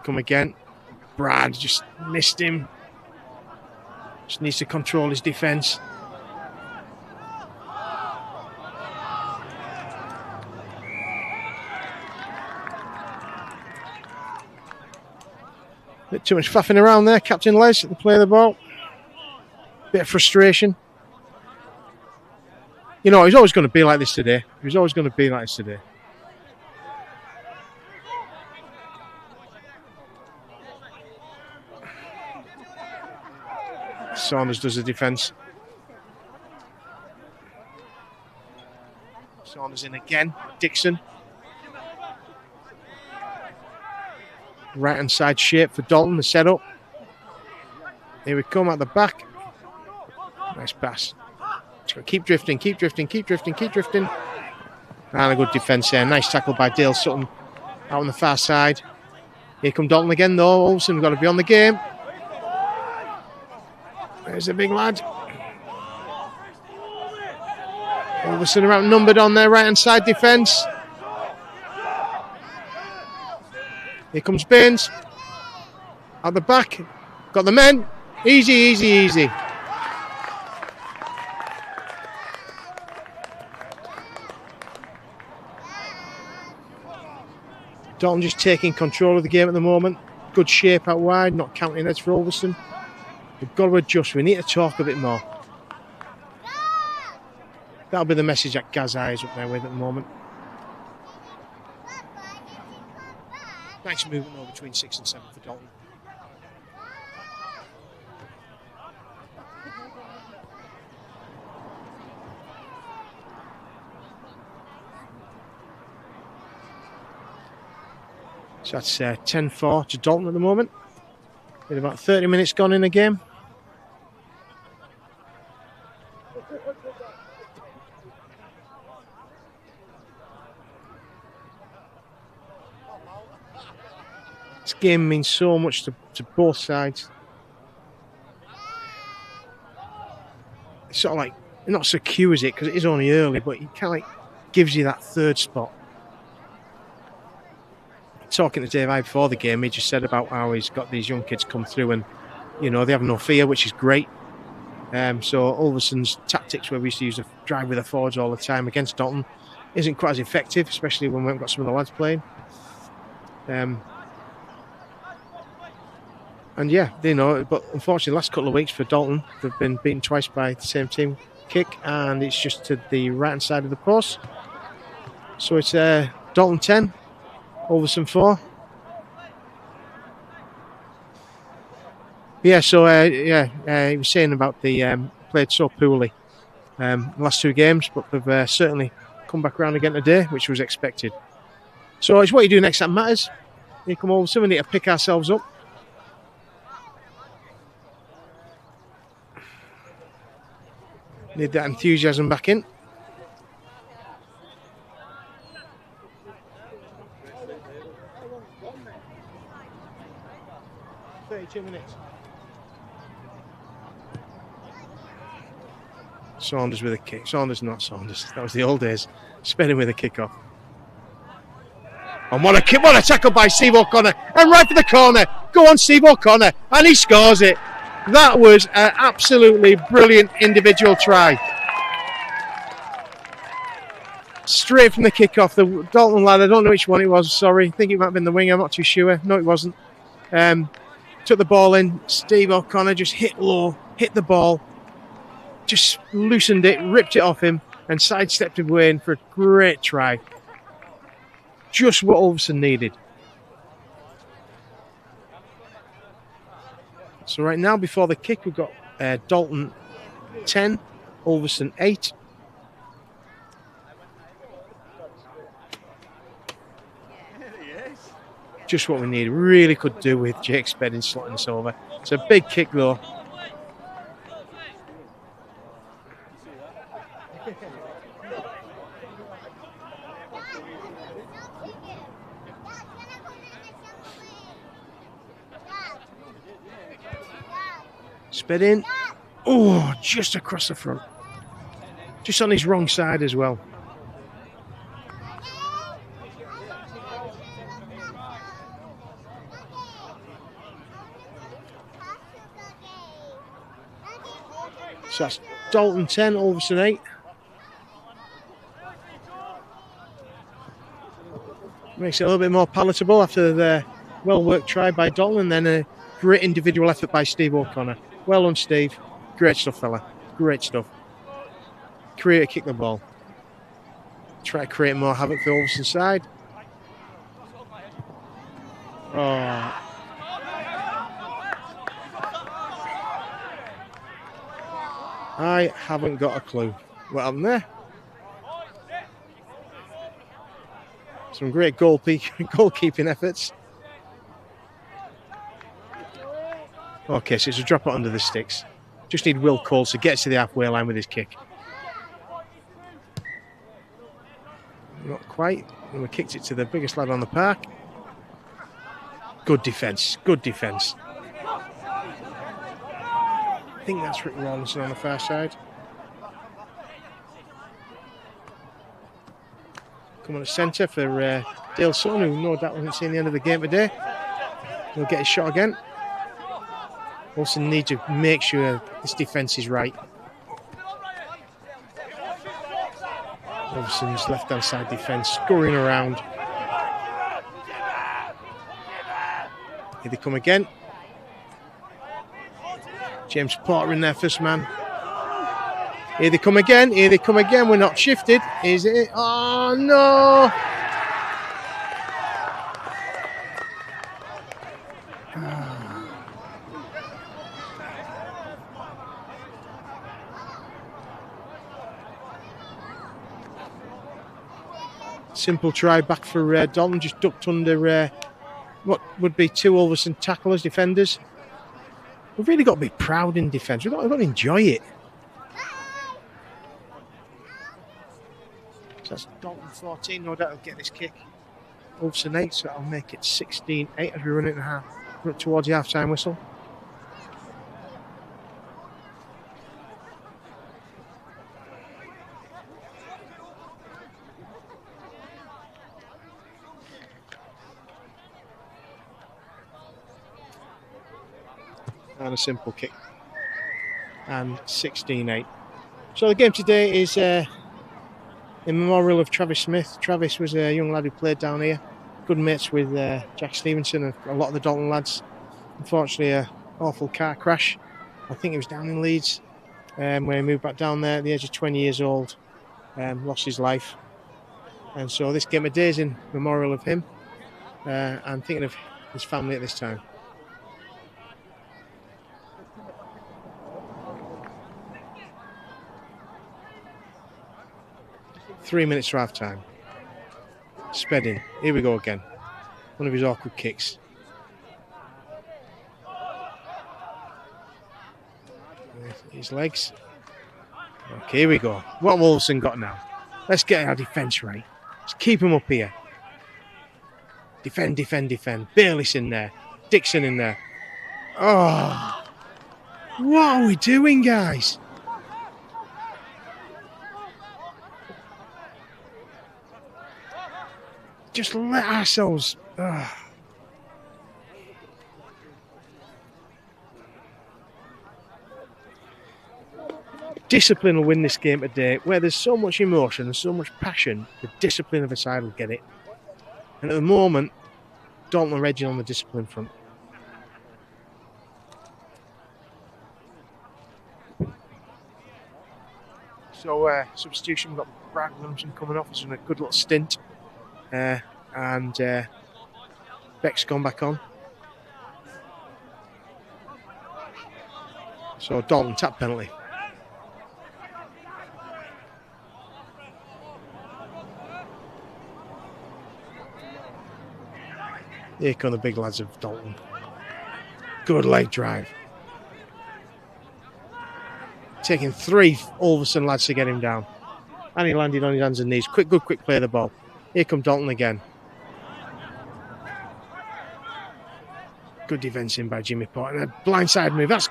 Come again. Brad just missed him. Just needs to control his defence. Bit too much faffing around there, Captain Les at the play of the ball. Bit of frustration. You know, he's always going to be like this today. He's always going to be like this today. Saunders does the defence. Saunders in again. Dixon. Right hand side shape for Dalton, the setup. Here we come at the back. Nice pass. Keep drifting, keep drifting, keep drifting, keep drifting. And a good defence there. Nice tackle by Dale Sutton out on the far side. Here come Dalton again though. Ulverston got to be on the game. There's a big lad. Ulverston are outnumbered on their right hand side defence. Here comes Baines. At the back. Got the men. Easy, easy, easy. Dalton just taking control of the game at the moment. Good shape out wide, not counting heads for Ulverston. We've got to adjust. We need to talk a bit more. That'll be the message that Gazai is up there with at the moment. Nice movement over between 6 and 7 for Dalton. So that's 10-4 to Dalton at the moment. With about 30 minutes gone in the game. This game means so much to both sides. It's sort of like, not secures it because it is only early, but it kind of like gives you that third spot. Talking to Dave I before the game, he just said about how he's got these young kids come through and, you know, they have no fear, which is great. So Ulverston's tactics where we used to use a drive with the forwards all the time against Dalton isn't quite as effective, especially when we haven't got some of the lads playing. And yeah, you know, but unfortunately, the last couple of weeks for Dalton, they've been beaten twice by the same team kick, and it's just to the right hand side of the post. So it's Dalton 10, Ulverston 4. Yeah, so he was saying about the played so poorly the last two games, but they've certainly come back around again today, which was expected. So it's what you do next that matters. You come over, so we need to pick ourselves up. Need that enthusiasm back in. Minutes. Saunders with a kick. Saunders, not Saunders. That was the old days. Spinning with a kick off. And what a kick! What a tackle by Steve O'Connor! And right for the corner. Go on, Steve O'Connor, and he scores it. That was an absolutely brilliant individual try. Straight from the kick-off. The Dalton lad, I don't know which one it was, sorry. I think it might have been the winger, I'm not too sure. No, it wasn't. took the ball in. Steve O'Connor just hit low, hit the ball, just loosened it, ripped it off him, and sidestepped away in for a great try. Just what Ulverston needed. So right now, before the kick, we've got Dalton 10, Ulverston 8. Just what we need. Really could do with Jake Spedding slotting this over. It's a big kick though. Spedding. Oh, just across the front. Just on his wrong side as well. So that's Dalton 10, Ulverston 8. Makes it a little bit more palatable after the well-worked try by Dalton, and then a great individual effort by Steve O'Connor. Well done, Steve. Great stuff, fella. Great stuff. Create, kick the ball. Try to create more havoc for the Ulverston side. Oh. I haven't got a clue what happened there. Some great goalkeeping efforts. Okay, so it's a drop it under the sticks. Just need Will Cole to get to the halfway line with his kick. Not quite. And we kicked it to the biggest lad on the park. Good defence. Good defence. I think that's Rick Rawlinson on the far side. Come on at centre for Dale Sutton, who no doubt hasn't seen the end of the game today. He'll get his shot again. Also need to make sure this defence is right. Ulverston's left-hand side defence scurrying around. Here they come again. James Porter in there, first man. Here they come again. Here they come again. We're not shifted. Is it? Oh, no. Simple try back for Dalton. Just ducked under what would be two Ulverston tacklers, defenders. We've really got to be proud in defence. We've got to enjoy it. So that's Dalton 14. No doubt he'll get this kick. Ulverston 8, so that'll make it 16-8 as we run it towards the half-time whistle. And a simple kick. And 16-8. So the game today is in memorial of Travis Smith. Travis was a young lad who played down here. Good mates with Jack Stevenson and a lot of the Dalton lads. Unfortunately, an awful car crash. I think he was down in Leeds when he moved back down there at the age of 20 years old. Lost his life. And so this game today is in memorial of him. And thinking of his family at this time. Three minutes to half time. Spedding. Here we go again. One of his awkward kicks. His legs. Okay, here we go. What have Ulverston got now? Let's get our defence right. Let's keep him up here. Defend, defend, defend. Bayliss in there. Dixon in there. Oh. What are we doing, guys? Just let ourselves... Discipline will win this game today. Where there's so much emotion and so much passion, the discipline of a side will get it. And at the moment, Dalton are edging on the discipline front. So substitution, we've got Brad Williamson coming off. He's done a good little stint. And Beck's gone back on. So Dalton, tap penalty. Here come the big lads of Dalton. Good leg drive. Taking 3 Ulverston lads to get him down. And he landed on his hands and knees. Quick play of the ball. Here come Dalton again. Good defence in by Jimmy Port. And a blindside move. That's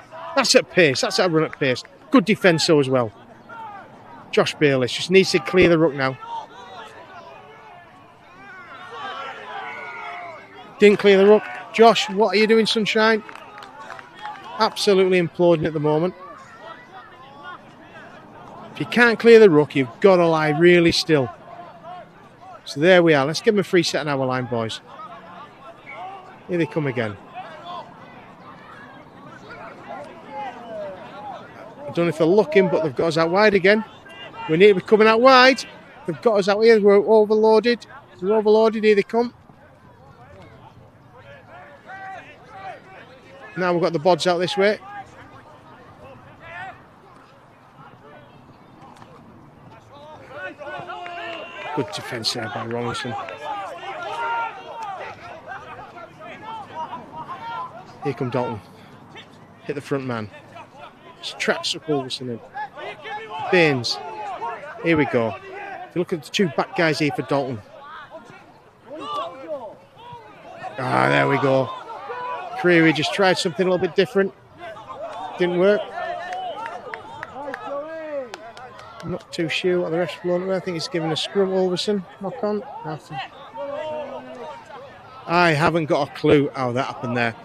at pace. That's at a run at pace. Good defence so as well. Josh Bayless just needs to clear the ruck now. Didn't clear the ruck. Josh, what are you doing, sunshine? Absolutely imploding at the moment. If you can't clear the ruck, you've got to lie really still. So there we are. Let's give them a free set on our line, boys. Here they come again. I don't know if they're looking, but they've got us out wide again. We need to be coming out wide. They've got us out here. We're overloaded. We're overloaded. Here they come. Now we've got the bods out this way. Good defence there by Rollinson. Here come Dalton. Hit the front man. Traps up Ulverston in. Baines. Here we go. If you look at the 2 back guys here for Dalton. There we go. Creary just tried something a little bit different. Didn't work. I'm not too sure what the ref's blown away. I think he's giving a scrum Ulverston. Knock on. I haven't got a clue how that happened there.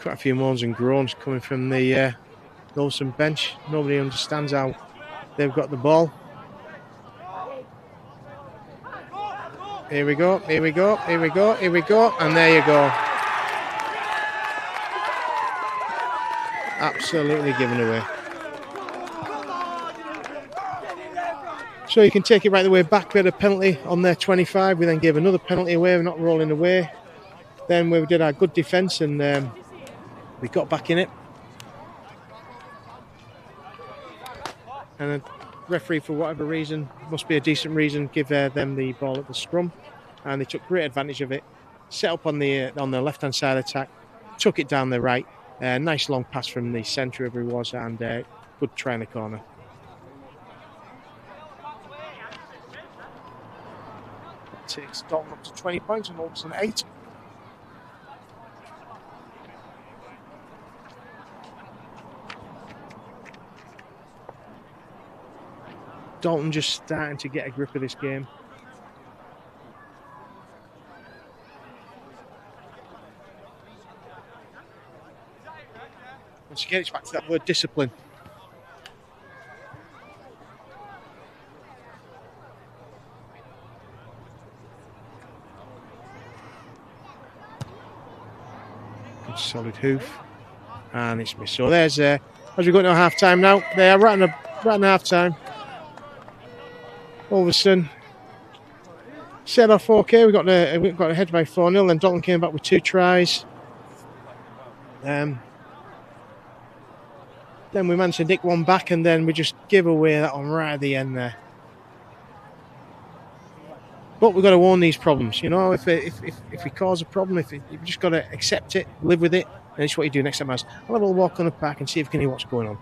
Quite a few moans and groans coming from the Ulverston bench. Nobody understands how they've got the ball. Here we go, here we go, here we go, here we go, and there you go. Absolutely given away. So you can take it right the way back. We had a penalty on their 25. We then gave another penalty away. We're not rolling away. Then we did our good defence and we got back in it. And the referee, for whatever reason, must be a decent reason, give them the ball at the scrum. And they took great advantage of it. Set up on the left-hand side of the attack. Took it down the right. Nice long pass from the centre, whoever he was. And good try in the corner. That takes Dalton up to 20 points and Ulverston 8. Dalton just starting to get a grip of this game. Once again, it's back to that word discipline. Good solid hoof. And it's missed. So there's, as we go into half time now, they are right in half time. Ulverston set off okay. We got ahead by 4-0. Then Dalton came back with 2 tries. Then we managed to nick one back, and then we just give away that one right at the end there. But we've got to warn these problems. You know, if we cause a problem, you've just got to accept it, live with it, and it's what you do next time. I'll have a little walk on the park and see if we can hear what's going on.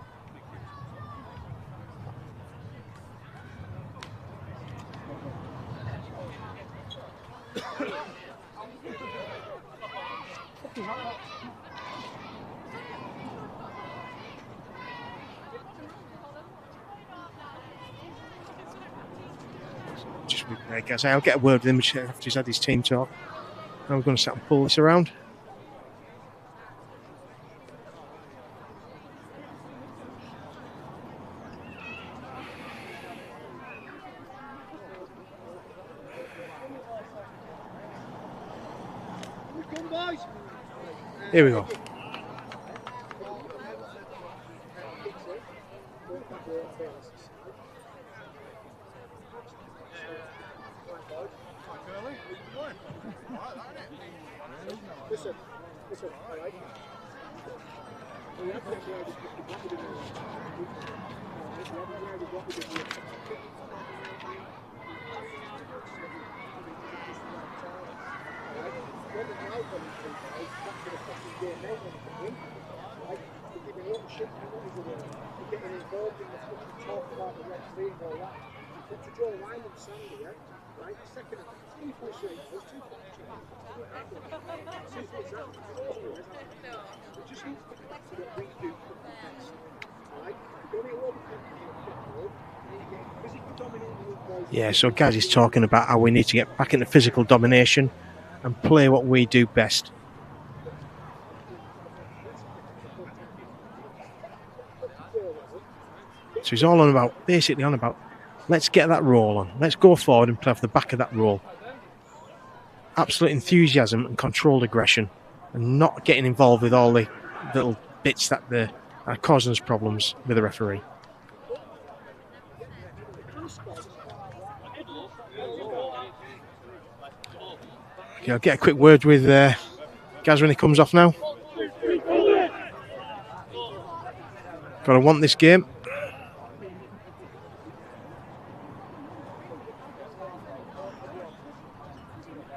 Guys, I'll get a word with him after he's had his team talk. And we're going to start and pull this around. Here we go. Yeah, so Gaz is talking about how we need to get back into physical domination and play what we do best. So he's all on about, basically on about, let's get that roll on. Let's go forward and play off the back of that roll. Absolute enthusiasm and controlled aggression, and not getting involved with all the little bits that are causing us problems with the referee. Okay, I'll get a quick word with Gaz when he comes off now. Got to want this game.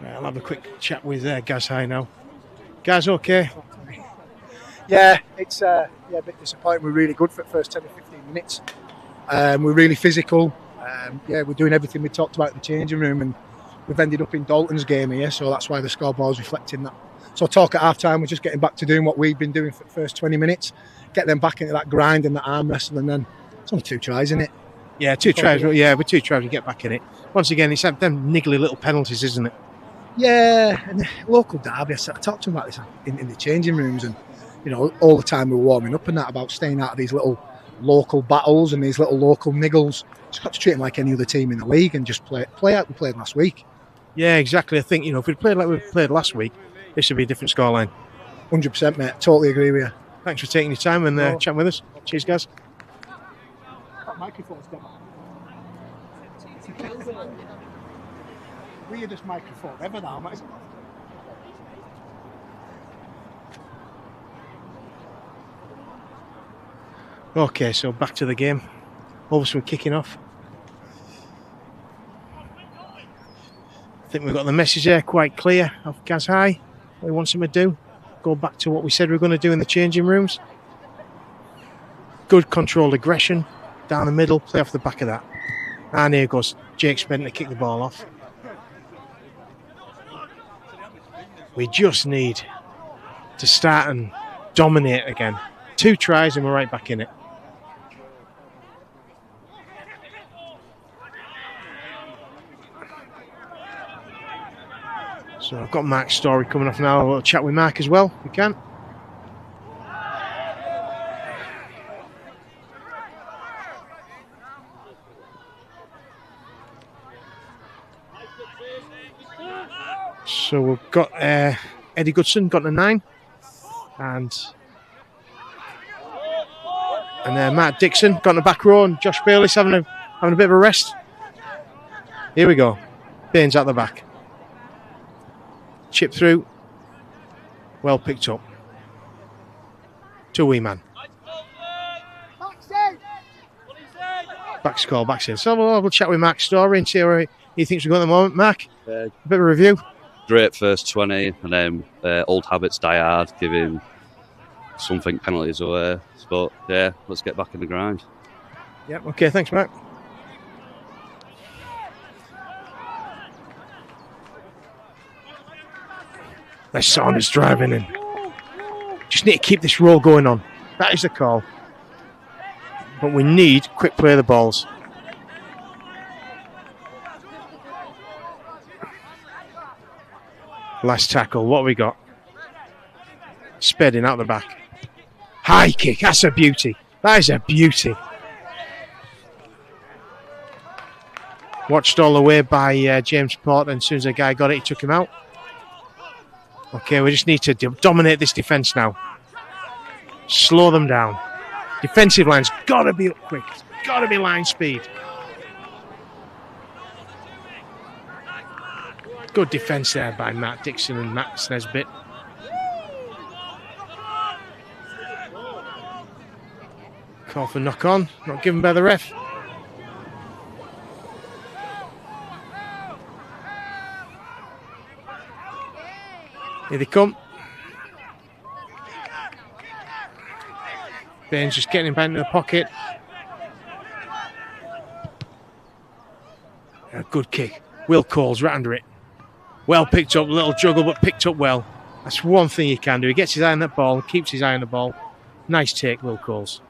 I'll have a quick chat with Gaz High now. Gaz, okay? Yeah, it's a bit disappointing. We're really good for the first 10 or 15 minutes. We're really physical. We're doing everything we talked about in the changing room, and we've ended up in Dalton's game here, so that's why the scoreboard's reflecting that. So talk at half-time, we're just getting back to doing what we've been doing for the first 20 minutes, get them back into that grind and that arm wrestle, and then it's only 2 tries, isn't it? Yeah, 2 tries. Yeah, with 2 tries we get back in it. Once again, it's them niggly little penalties, isn't it? Yeah, and local derby, I talked to him about this in the changing rooms, and all the time we were warming up and that, about staying out of these little local battles and these little local niggles. Just got to treat them like any other team in the league and just play out we played last week. Yeah, exactly. I think, if we'd played like we played last week, this would be a different scoreline. 100%, mate. Totally agree with you. Thanks for taking your time and chatting with us. Cheers, guys. That microphone's down. Weirdest microphone ever now, mate. Okay, so back to the game. Ulverston kicking off. I think we've got the message there quite clear of Gaz High. What he wants him to do. Go back to what we said we were going to do in the changing rooms. Good controlled aggression. Down the middle, play off the back of that. And here goes Jake Spence to kick the ball off. We just need to start and dominate again. 2 tries and we're right back in it. So I've got Mark's story coming off now. We'll chat with Mark as well, if we can. So we've got Eddie Goodson got a 9, and Matt Dixon got in the back row, and Josh Bayless having a bit of a rest. Here we go. Baines out the back. Chip through. Well picked up. To wee man. Back's call, back's in. So we'll chat with Mark's story and see where he thinks we're going at the moment. Mark, a bit of a review. Great first 20, and then old habits die hard, giving something penalties away. But yeah, let's get back in the grind. Yeah, okay, thanks, Mark. There's Saunders driving in. Just need to keep this roll going on. That is the call. But we need quick play of the balls. Last tackle, what have we got? Spedding out the back. High kick, that's a beauty. That is a beauty. Watched all the way by James Porter, and as soon as the guy got it, he took him out. Okay, we just need to dominate this defence now. Slow them down. Defensive line's got to be up quick. It's got to be line speed. Good defence there by Matt Dixon and Max Nesbitt. Call for knock on, not given by the ref. Here they come. Baines just getting him back into the pocket. A good kick. Will Coles right under it. Well picked up, little juggle, but picked up well. That's one thing he can do. He gets his eye on that ball, keeps his eye on the ball. Nice take, Will Coles.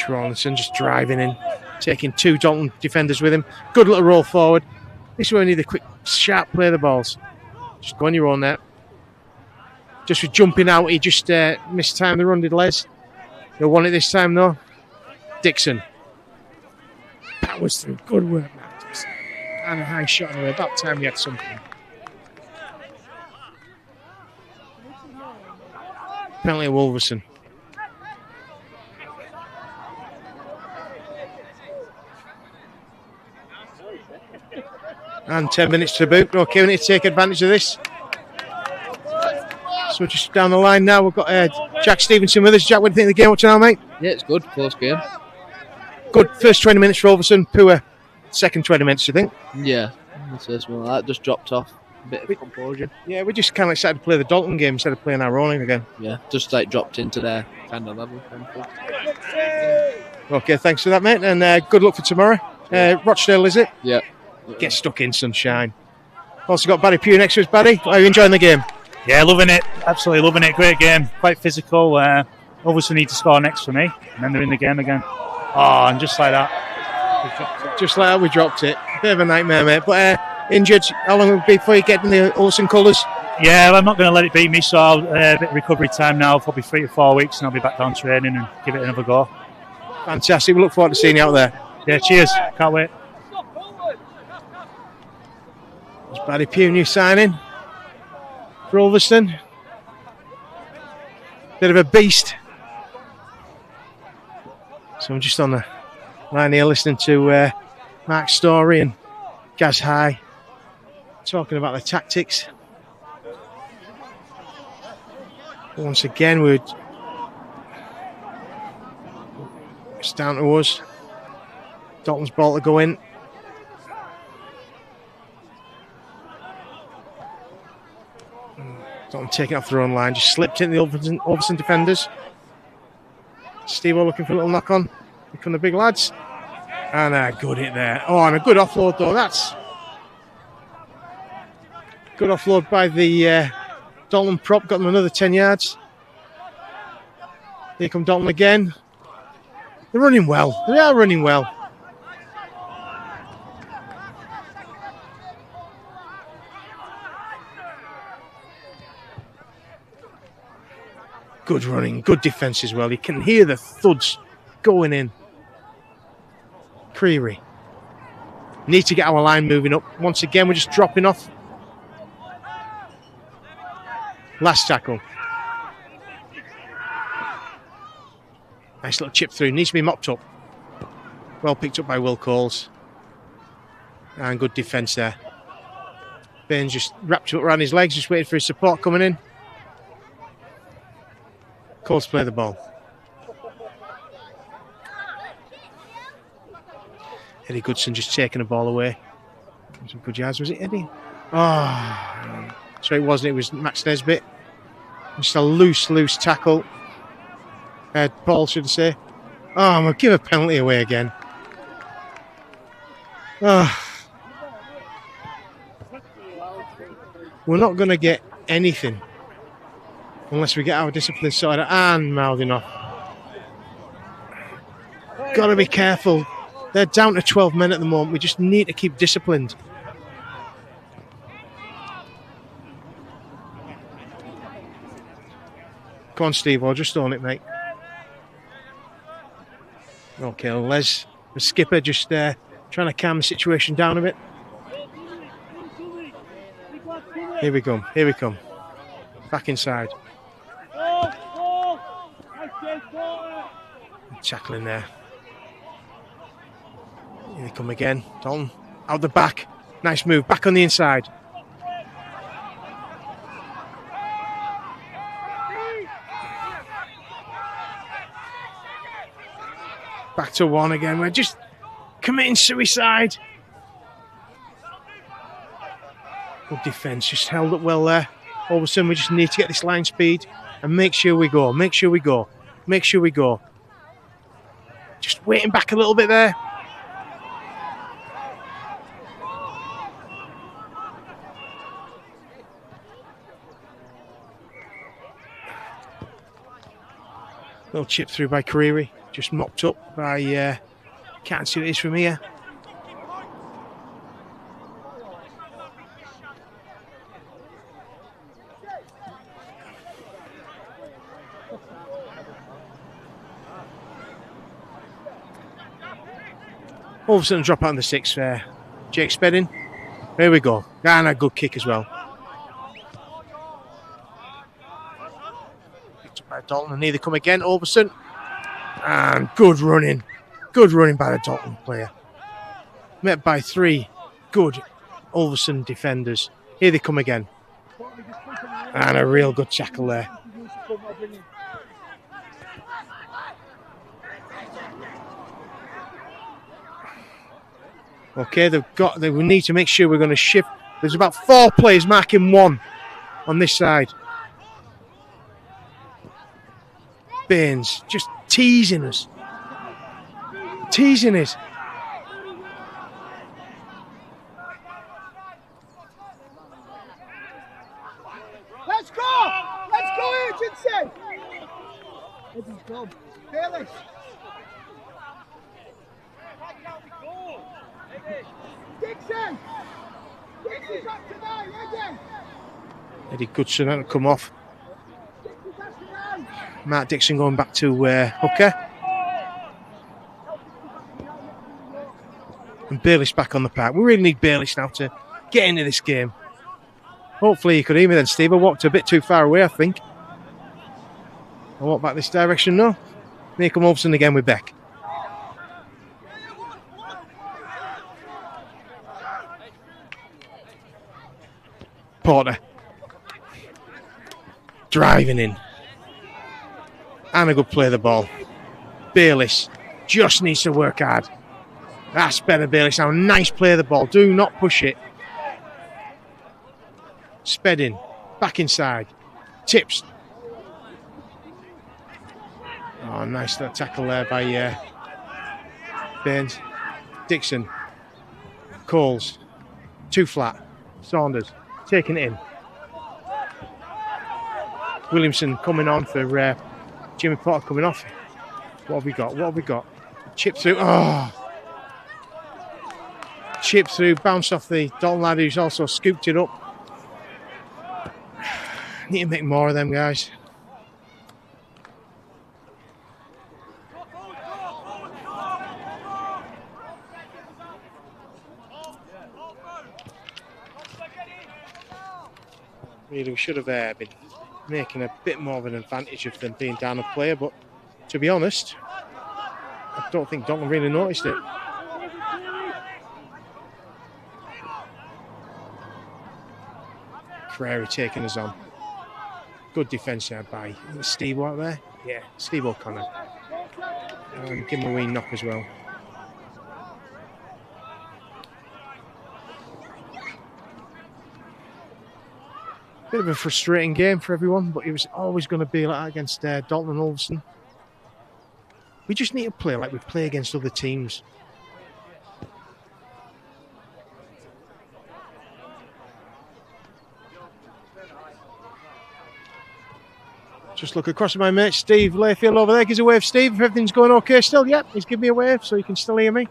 Rawlinson just driving in, taking 2 Dalton defenders with him. Good little roll forward. This is where we need a quick, sharp play of the balls. Just go on your own there. Just with jumping out, he just missed time the run, did Les. He'll want it this time, though. Dixon. That was some good work, Matt Dixon. And a high shot anyway. About time we had something. Penalty of Ulverston. And 10 minutes to boot. Okay, we need to take advantage of this. So just down the line now, we've got Jack Stevenson with us. Jack, what do you think of the game up to now, mate? Yeah, it's good. Close game. Good first 20 minutes for Ulverston. Poor second 20 minutes, I think. Yeah, that just dropped off. A bit of composure. Yeah, we just kind of started to play the Dalton game instead of playing our own again. Yeah, just like dropped into their kind of level. Okay, thanks for that, mate. And good luck for tomorrow. Rochdale, is it? Yeah. Get stuck in, sunshine. Also got Barry Pugh next to us. Barry, how are you enjoying the game? Yeah, loving it. Absolutely loving it. Great game. Quite physical. Obviously need to score next for me. And then they're in the game again. Oh, and just like that. Just like that, we dropped it. Bit of a nightmare, mate. But injured, how long will it be before you get in the Ulverston colours? Yeah, well, I'm not going to let it beat me, so I'll a bit of recovery time now, probably 3 to 4 weeks, and I'll be back down training and give it another go. Fantastic. We look forward to seeing you out there. Yeah, cheers. Can't wait. It's Barry Pugh, new signing for Ulverston. Bit of a beast. So I'm just on the line here listening to Mark Story and Gaz High talking about the tactics. Once again, it's down to us. Dalton's ball to go in. Dalton taking off their own line, just slipped in the Ulverston defenders. Steve looking for a little knock on from the big lads. And a good hit there. Oh, and a good offload though. That's good offload by the Dalton prop. Got them another 10 yards. Here come Dalton again. They're running well. They are running well. Good running, good defence as well. You can hear the thuds going in. Creary. Need to get our line moving up. Once again, we're just dropping off. Last tackle. Nice little chip through. Needs to be mopped up. Well picked up by Will Coles. And good defence there. Baines just wrapped it up around his legs, just waiting for his support coming in. Coles play the ball. Eddie Goodson just taking the ball away. Some good yards, was it Eddie? Oh, so it wasn't. It was Max Nesbitt. Just a loose tackle. Paul, should I say. Oh, I'm going to give a penalty away again. Oh. We're not going to get anything unless we get our discipline sorted out. And mouthing off. Got to be careful. They're down to 12 men at the moment. We just need to keep disciplined. Come on, Steve. I'll just own it, mate. Okay, Les, the skipper, just trying to calm the situation down a bit. Here we come. Here we come. Back inside. Tackling there. Here they come again. Dalton out the back. Nice move. Back on the inside. Back to one again. We're just committing suicide. Good defence. Just held up well there. All of a sudden, we just need to get this line speed and make sure we go. Make sure we go. Make sure we go. Just waiting back a little bit there. Little chip through by Cariri. Just mopped up by... can't see what it is from here. All of a sudden drop out on the 6th there. Jake Spedding. There we go. And a good kick as well. Picked up by Dalton and neither come again. All of a sudden. And good running. Good running by the Dalton player. Met by 3 good Ulverston defenders. Here they come again. And a real good tackle there. Okay, they will need to make sure we're going to shift. There's about 4 players marking 1 on this side. Baines just teasing us. Teasing us. Let's go! Let's go, agency! Let's go. Bailish. Dixon! Dixon's up tonight, Eddie! Eddie Goodson had to come off. Matt Dixon going back to hooker. And Baelish back on the park. We really need Baelish now to get into this game. Hopefully you could hear me then, Steve. I walked a bit too far away, I think. I walk back this direction now. Here come Ulverston again with Beck. Porter. Driving in. And a good play of the ball. Baelish just needs to work hard. That's better, Baelish. Now, nice play of the ball. Do not push it. Spedding. Back inside. Tips. Oh, nice tackle there by Baines. Dixon. Coles. Too flat. Saunders. Taking it in. Williamson coming on for Jimmy Potter coming off. What have we got? What have we got? Chip through. Oh. Chip through. Bounced off the Dalton lad who's also scooped it up. Need to make more of them, guys. Really, we should have been making a bit more of an advantage of them being down a player, but to be honest, I don't think Dalton really noticed it. Prairie taking us on. Good defence there by Steve out there. Yeah, Steve O'Connor. And give him a wee knock as well. Bit of a frustrating game for everyone, but it was always going to be like that against Dalton and Ulverston. We just need to play like we play against other teams. Just look across at my mate Steve Layfield over there. Gives a wave, Steve. If everything's going okay still, yep, he's giving me a wave so you can still hear me.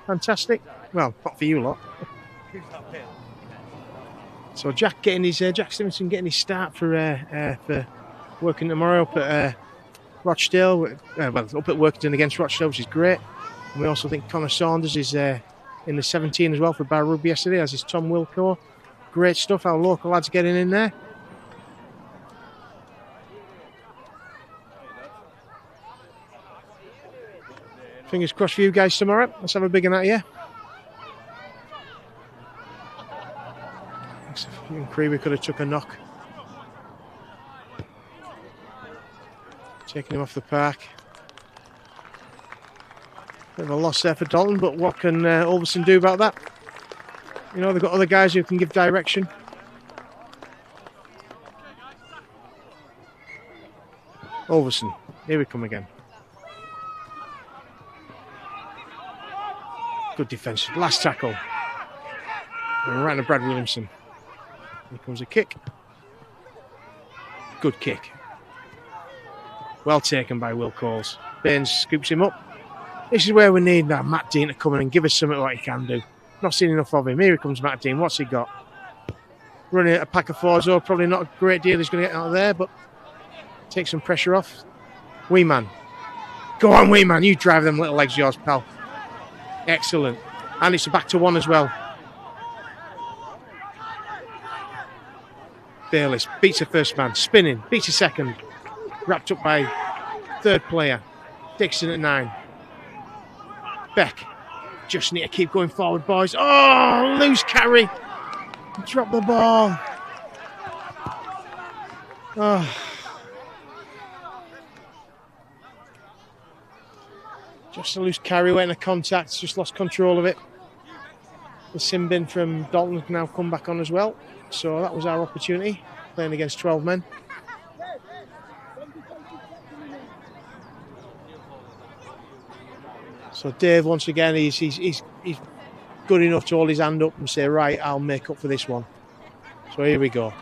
Fantastic. Well, not for you lot. So Jack Stevenson getting his start for working tomorrow up at Rochdale. Up at Workington against Rochdale, which is great. And we also think Connor Saunders is in the 17 as well for Bar Rugby yesterday, as is Tom Wilco. Great stuff, our local lads getting in there. Fingers crossed for you guys tomorrow. Let's have a big night here. Young Creevy could have took a knock. Taking him off the park. Bit of a loss there for Dalton, but what can Ulverston do about that? You know, they've got other guys who can give direction. Ulverston, here we come again. Good defence, last tackle. And right to Brad Williamson. Here comes a kick. Good kick. Well taken by Will Coles. Baines scoops him up. This is where we need now Matt Dean to come in and give us something what he can do. Not seen enough of him. Here he comes, Matt Dean. What's he got? Running a pack of fours, though. Probably not a great deal he's going to get out of there, but take some pressure off. Wee man. Go on, wee man. You drive them little legs yours, pal. Excellent. And it's back to one as well. Bayliss beats the first man. Spinning. Beats the second. Wrapped up by third player. Dixon at 9. Beck. Just need to keep going forward, boys. Oh, loose carry. Drop the ball. Oh. Just a loose carry, went into contact, just lost control of it. The sin bin from Dalton has now come back on as well. So that was our opportunity, playing against 12 men. So Dave, once again, he's good enough to hold his hand up and say, right, I'll make up for this one. So here we go.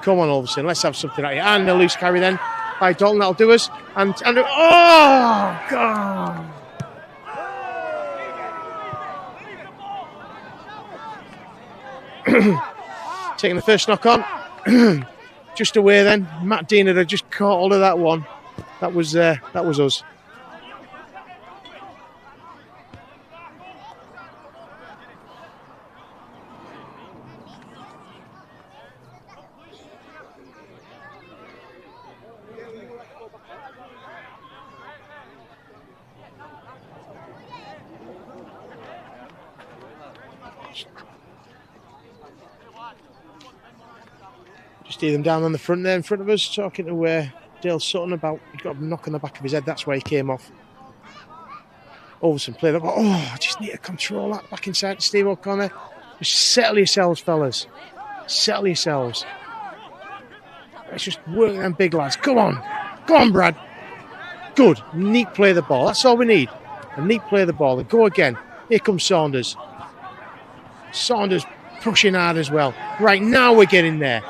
Come on, Ulverston, let's have something out here. And a loose carry then by Dalton, that'll do us. And oh, God. Taking the first knock on. Just away then. Matt Dean had just caught hold of that one. That was us. See them down on the front there in front of us, talking to Dale Sutton about he's got a knock on the back of his head. That's why he came off. Ulverston played up. Oh, I just need to control that back inside to Steve O'Connor. Just settle yourselves, fellas. Settle yourselves. Let's just work them big lads. Come on. Go on, Brad. Good. Neat play of the ball. That's all we need. A neat play of the ball. And go again. Here comes Saunders. Saunders pushing hard as well. Right, now we're getting there.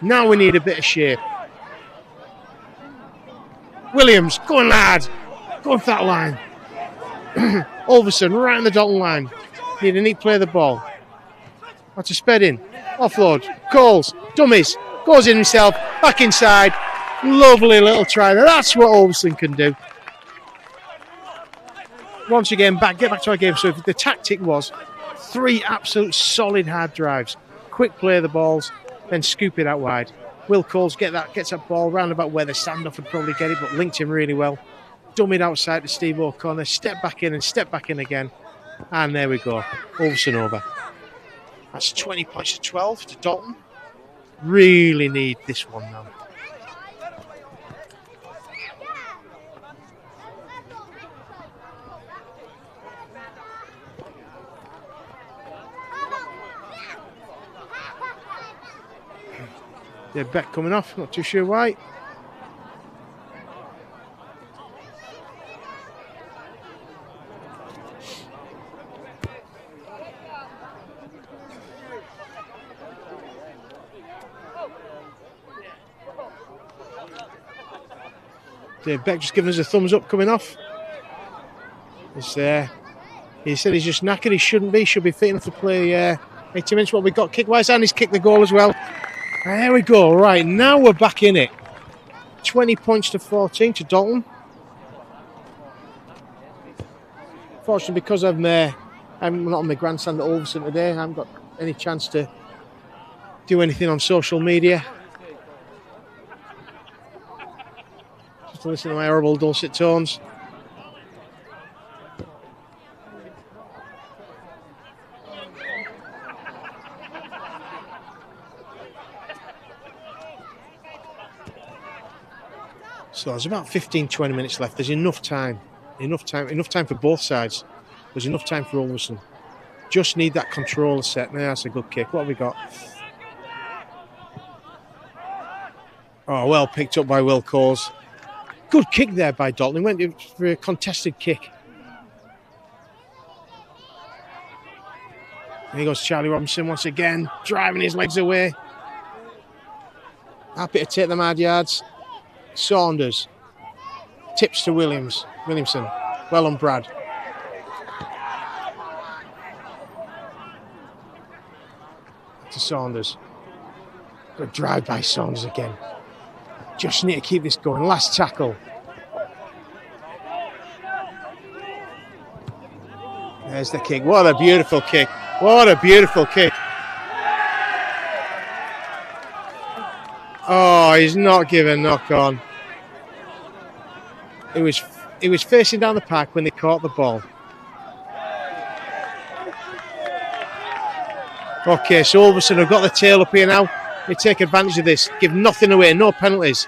Now we need a bit of shape. Williams, go on, lad. Go on for that line. Ulverston, right on the Dalton line. Need a neat play of the ball. That's a sped in. Offload. Coles. Dummies. Goes in himself. Back inside. Lovely little try there. That's what Ulverston can do. Once again, get back to our game. So the tactic was 3 absolute solid hard drives. Quick play of the balls. Then scoop it out wide. Will Coles gets that ball round about where the standoff would probably get it, but linked him really well. Dummied outside to Steve O'Connor. Step back in and step back in again. And there we go. Ulverston over. That's 20 points to 12 to Dalton. Really need this one now. Yeah, Beck coming off, not too sure why. Dave Beck just giving us a thumbs up coming off. He said he's just knackered, he shouldn't be. Should be fit enough to play 80 minutes. What we got kick-wise, and he's kicked the goal as well. There we go. Right, now we're back in it. 20 points to 14 to Dalton. Fortunately, because I'm not on my grandstand at Ulverston today, I haven't got any chance to do anything on social media. Just to listen to my horrible dulcet tones. So there's about 15-20 minutes left. There's enough time for both sides. There's enough time for Ulverston. Just need that controller set. Now that's a good kick. What have we got? Oh, well picked up by Will Coles. Good kick there by Dalton. He went for a contested kick. Here goes Charlie Robinson once again, driving his legs away. Happy to take them hard yards. Saunders. Tips to Williamson. Well on Brad. To Saunders. Good drive by Saunders again. Just need to keep this going. Last tackle. There's the kick. What a beautiful kick. What a beautiful kick. Oh, he's not given knock on. He was facing down the pack when they caught the ball. Okay, so Ulverston have got the tail up here now. They take advantage of this. Give nothing away, no penalties.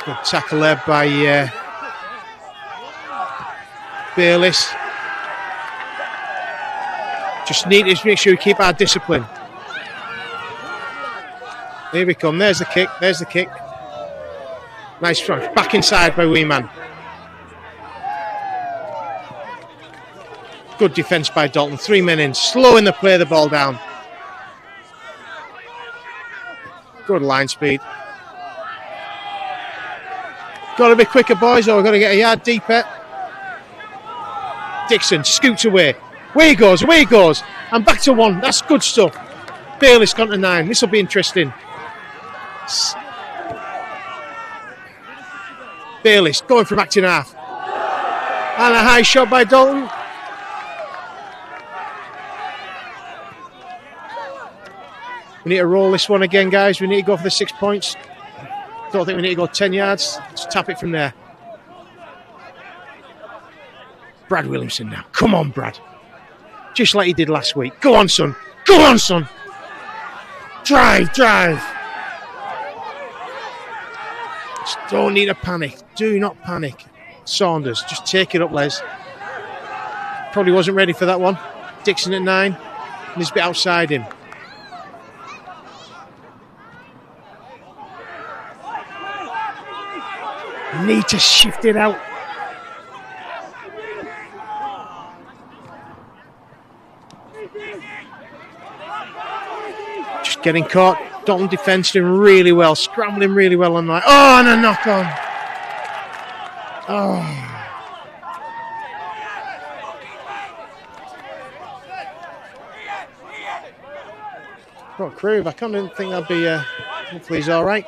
Good tackle there by Bayliss. Just need to make sure we keep our discipline. Here we come. There's the kick. There's the kick. Nice try. Back inside by Weeman. Good defence by Dalton. 3 men in. Slowing the play, the ball down. Good line speed. Got to be quicker, boys, or we've got to get a yard deeper. Dixon scoots away. Away he goes, away he goes. And back to 1. That's good stuff. Bayliss gone to 9. This will be interesting. Bayliss going from acting half. And a high shot by Dalton. We need to roll this one again, guys. We need to go for the 6 points. Don't think we need to go 10 yards. Just tap it from there. Brad Williamson now. Come on, Brad. Just like he did last week. Go on, son. Go on, son. Drive, drive. Just don't need to panic. Do not panic. Saunders, just take it up, Les. Probably wasn't ready for that one. Dixon at 9. And he's a bit outside him. Need to shift it out. Just getting caught. Dalton defence doing really well, scrambling really well on that. Oh, and a knock on. Oh. Got Crew back on. I didn't think that'd be. Hopefully he's all right.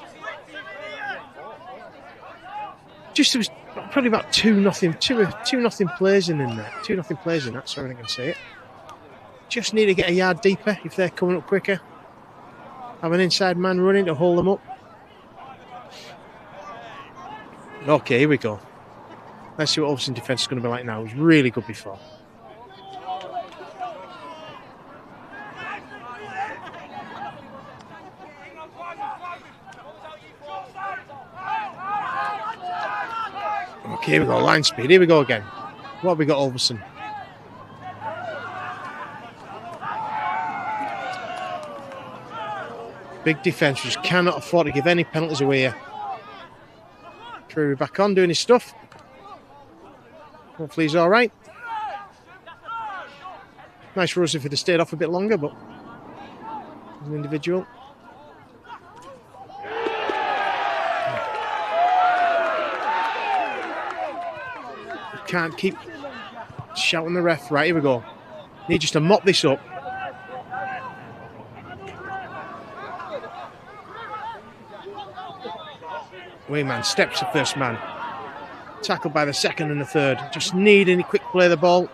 Just there was probably about 2-0 plays in there. 2-0 plays in that. Sorry, I can say it. Just need to get a yard deeper if they're coming up quicker. Have an inside man running to hold them up. Okay, here we go. Let's see what Ulverston defence is going to be like now. It was really good before. Okay, here we go. Line speed. Here we go again. What have we got, Ulverston? Big defence. We just cannot afford to give any penalties away here. Crew back on, doing his stuff. Hopefully he's all right. Nice for us if he'd have stayed off a bit longer, but as an individual. Can't keep shouting the ref. Right, here we go. Need just to mop this up. Wayman steps the first man. Tackled by the second and the third. Just need any quick play of the ball.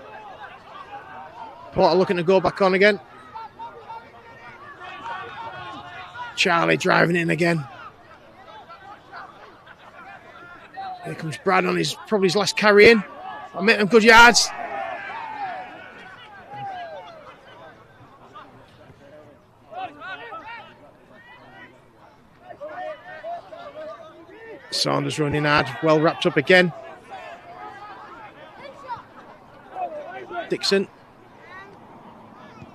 Porter looking to go back on again. Charlie driving in again. Here comes Brad on probably his last carry in. I'll make them good yards. Saunders running hard, well wrapped up again. Dixon.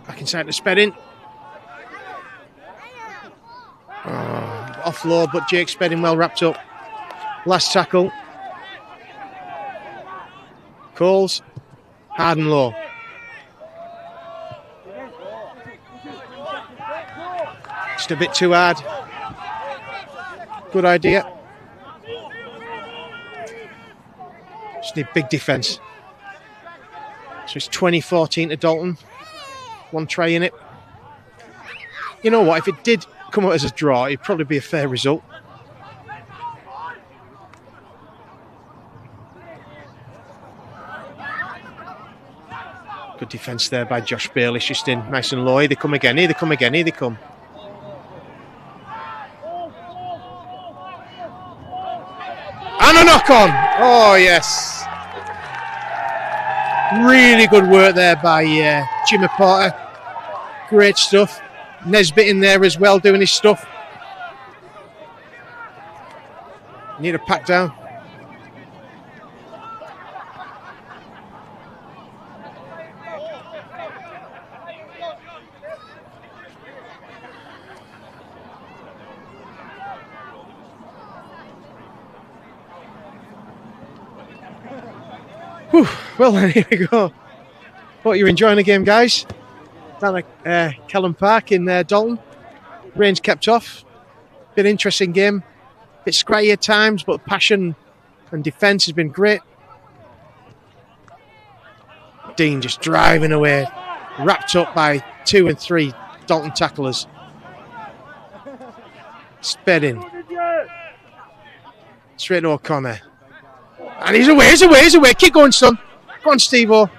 Back inside to Spedding. Offload, but Jake Spedding well wrapped up. Last tackle. Coles. Hard and low. Just a bit too hard. Good idea. Just need big defence. So it's 20-14 to Dalton. One try in it. You know what? If it did come out as a draw, it'd probably be a fair result. Good defence there by Josh Bailey. Just in nice and low. Here they come again. Here they come again. Here they come. And a knock on. Oh, yes. Really good work there by Jimmy Porter. Great stuff. Nesbitt in there as well, doing his stuff. Need a pack down. Whew. Well, then, here we go. Hope you're enjoying the game, guys. Down at Callum Park in Dalton. Rain's kept off. Bit interesting game. Bit scratty at times, but passion and defence has been great. Dean just driving away, wrapped up by 2 and 3 Dalton tacklers. Spedding. Straight to O'Connor. And he's away, he's away, he's away. Keep going, son. Go on, Steve-O.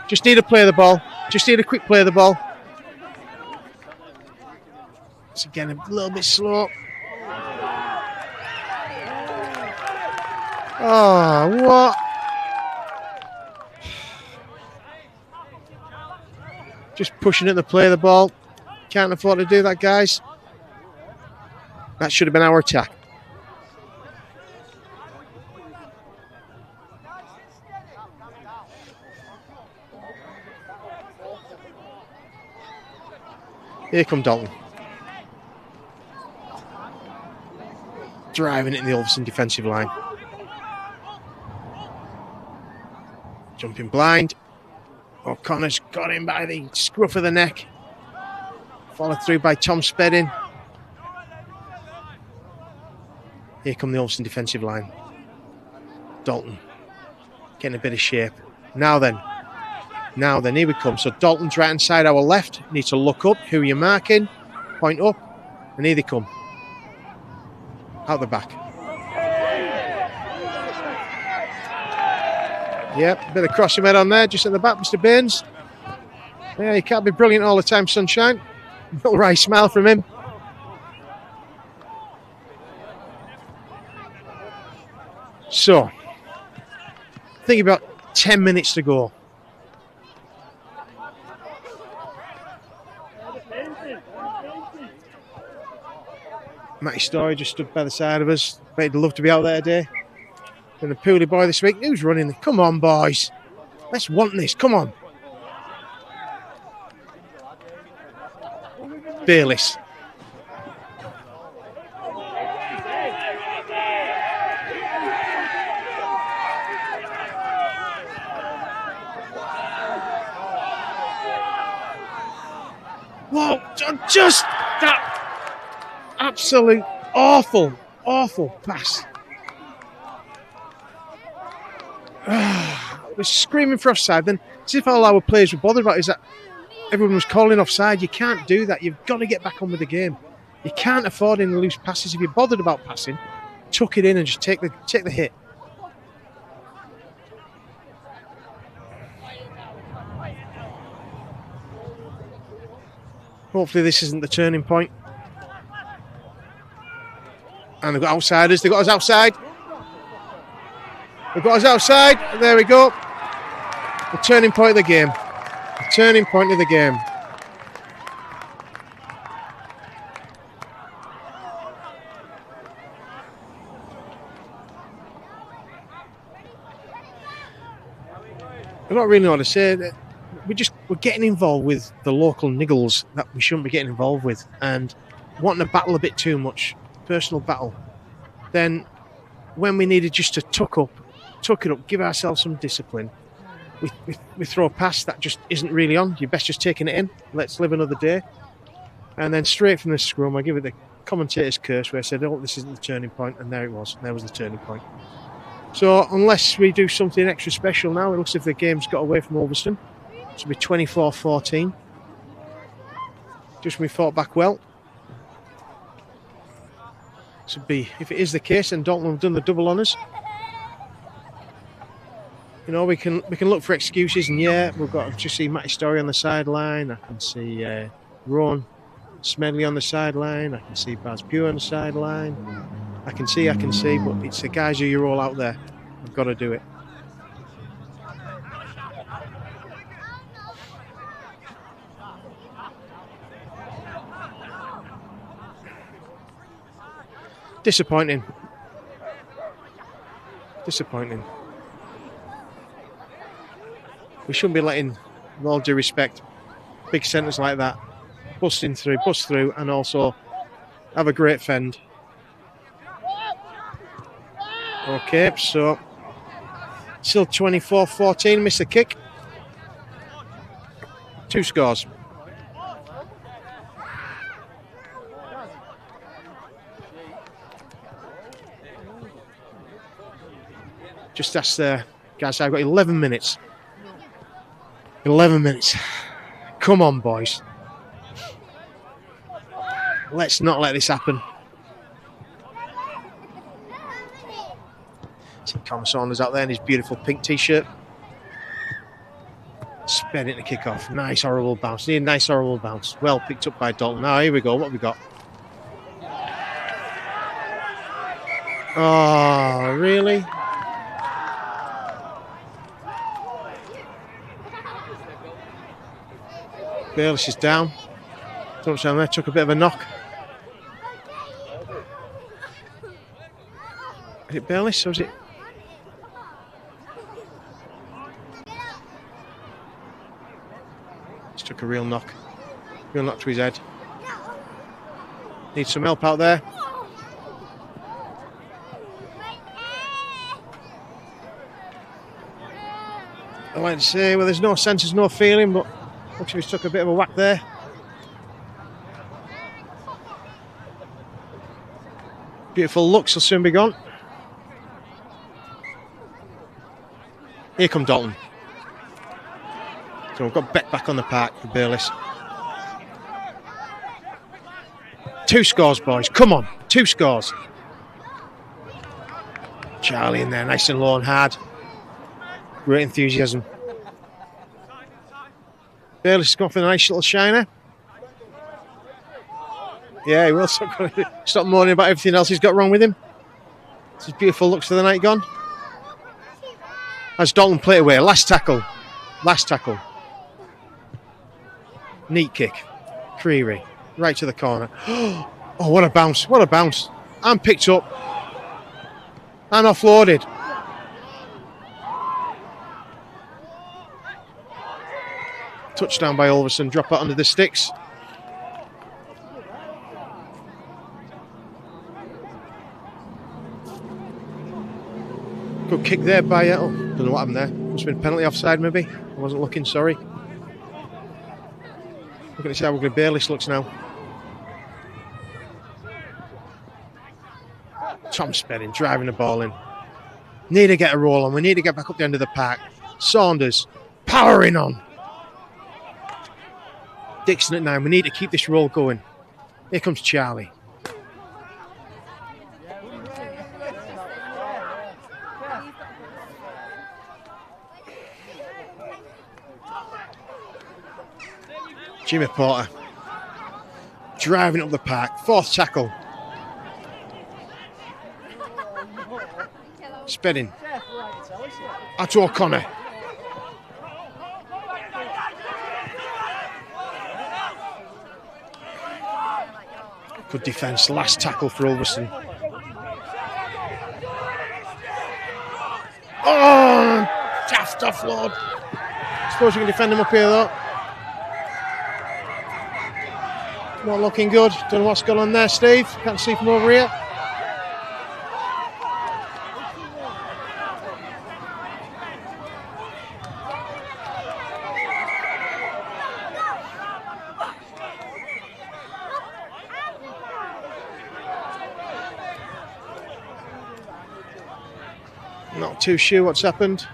Just need to play the ball. Just need a quick play of the ball. It's again a little bit slow. Oh, what? Just pushing it to play the ball. Can't afford to do that, guys. That should have been our attack. Here come Dalton. Driving it in the Ulverston defensive line. Jumping blind. O'Connor's got him by the scruff of the neck. Followed through by Tom Spedding. Here come the Ulverston defensive line. Dalton getting a bit of shape. Now then, here we come. So Dalton's right hand side, our left. Need to look up. Who you're marking. Point up. And here they come. Out the back. Yep, a bit of crossing head on there, just at the back, Mr. Baines. Yeah, he can't be brilliant all the time, sunshine. Little wry smile from him. So, I think about 10 minutes to go. Matty Story just stood by the side of us. Bet he'd love to be out there today. And the Pooley boy this week. Who's running? Come on, boys. Let's want this. Come on. Bayliss. Whoa, just that absolute awful pass. We're screaming for offside. Then, as if all our players were bothered about is that everyone was calling offside. You can't do that. You've got to get back on with the game. You can't afford any loose passes. If you're bothered about passing, tuck it in and just take the hit. Hopefully this isn't the turning point. And they've got outsiders. They've got us outside. They've got us outside. There we go. The turning point of the game. The turning point of the game. I don't really know what to say. We're getting involved with the local niggles that we shouldn't be getting involved with, and wanting to battle a bit too much, personal battle. Then, when we needed just to tuck it up, give ourselves some discipline, we throw a pass that just isn't really on. You're best just taking it in. Let's live another day. And then straight from the scrum, I give it the commentator's curse where I said, "Oh, this isn't the turning point," and there it was. There was the turning point. So unless we do something extra special now, it looks as if the game's got away from Ulverston. It should be 24-14. Just we fought back well. Should be, if it is the case, then Dalton have done the double honours. You know, we can look for excuses, and yeah, we've got to just see Matty Story on the sideline. I can see Ron Smedley on the sideline. I can see Baz Pugh on the sideline. I can see, but it's the guys who you're all out there. We've got to do it. Disappointing. Disappointing. We shouldn't be letting, with all due respect, big centres like that bust through, and also have a great fend. Okay, so still 24-14, miss the kick. 2 scores. Just ask the guys, I've got 11 minutes. 11 minutes. Come on, boys. Let's not let this happen. See Connor Saunders out there in his beautiful pink t-shirt. Sped it to kick off. Nice horrible bounce. Nice horrible bounce. Well picked up by Dalton. Now here we go. What have we got? Oh, really? Bayless is down. Touchdown there. Took a bit of a knock. Is it Bayless or is it? Just took a real knock. Real knock to his head. Needs some help out there. I like to say, well, there's no sense, there's no feeling, but looks like he's took a bit of a whack there. Beautiful looks will soon be gone. Here come Dalton. So we've got Beck back on the park for Bayless. 2 scores, boys. Come on, 2 scores. Charlie in there, nice and low and hard. Great enthusiasm. Bayless has gone for a nice little shiner. Yeah, he will stop moaning about everything else he's got wrong with him. It's his beautiful looks for the night gone. As Dalton play away, last tackle. Neat kick. Creary, right to the corner. Oh, what a bounce, And picked up. And offloaded. Touchdown by Ulverston, drop it under the sticks. Good kick there by, don't know what happened there. Must have been penalty offside maybe. I wasn't looking, sorry. Looking to see how ugly Bayless looks now. Tom Spedding driving the ball in. Need to get a roll on. We need to get back up the end of the park. Saunders powering on. Dixon at 9. We need to keep this roll going. Here comes Charlie. Jimmy Porter. driving up the park. 4th tackle. Spedding. Out to O'Connor. Good defence. Last tackle for Ulverston. Oh, daft offload. Suppose you can defend him up here though. Not looking good. Don't know what's going on there, Steve. Can't see from over here. Not too sure what's happened.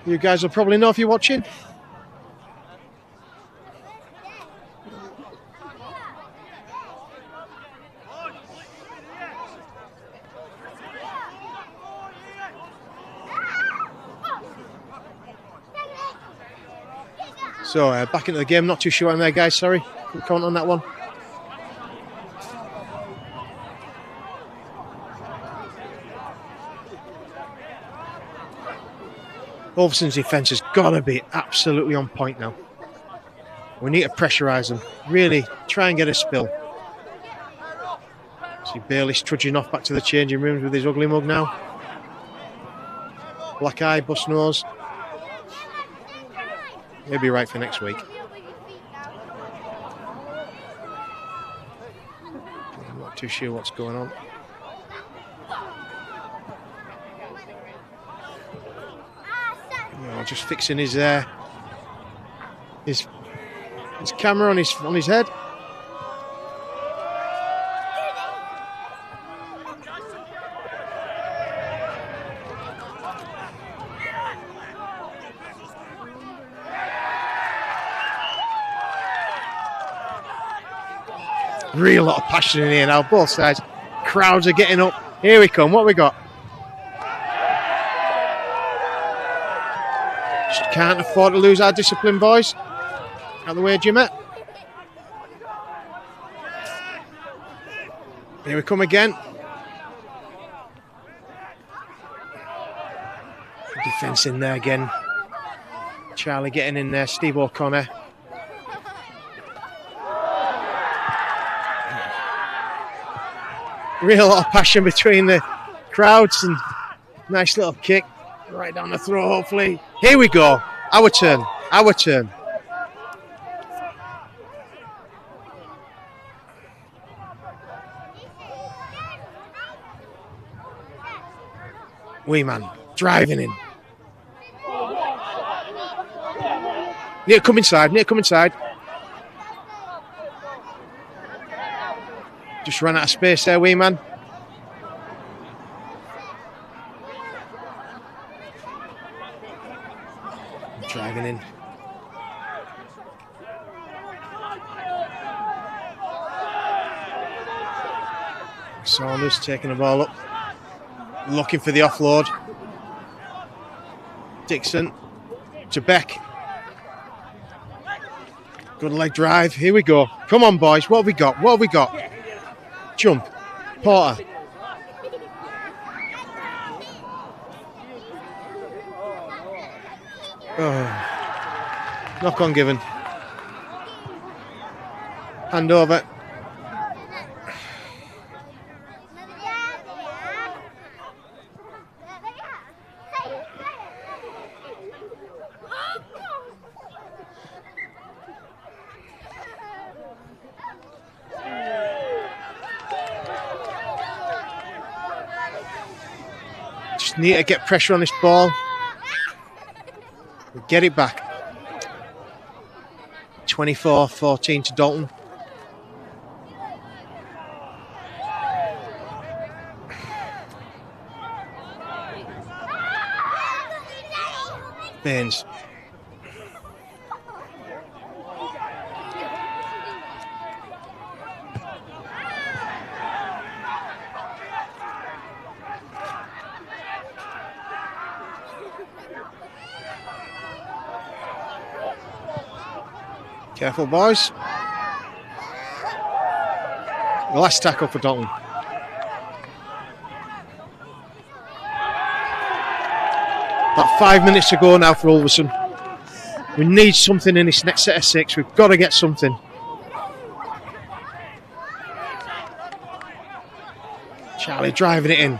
You guys will probably know if you're watching. So back into the game. Not too sure on there, guys. Sorry. Can comment on that one. Ulverston's defence has got to be absolutely on point now. We need to pressurise them. Really try and get a spill. See Bailey's trudging off back to the changing rooms with his ugly mug now. Black eye, bust nose. He'll be right for next week. I'm not too sure what's going on. Just fixing his camera on his head. Real lot of passion in here now, both sides. Crowds are getting up. Here we come. What we got? Just can't afford to lose our discipline, boys. Out the way, Jimmy. Here we come again. Defence in there again. Charlie getting in there. Steve O'Connor. Real lot of passion between the crowds and nice little kick right down the throat, hopefully. Here we go. Our turn. Our turn. Wee man driving in. Need to come inside. Need to come inside. Just ran out of space there, wee man. Driving in. Saunders taking the ball up. Looking for the offload. Dixon to Beck. Good leg drive. Here we go. Come on, boys. What have we got? What have we got? Jump. Porter. Oh. Knock on given. Hand over. Just need to get pressure on this ball. Get it back. 24-14 to Dalton. Baines. Careful, boys. The last tackle for Dalton. About 5 minutes to go now for Ulverston. We need something in this next set of 6. We've got to get something. Charlie driving it in.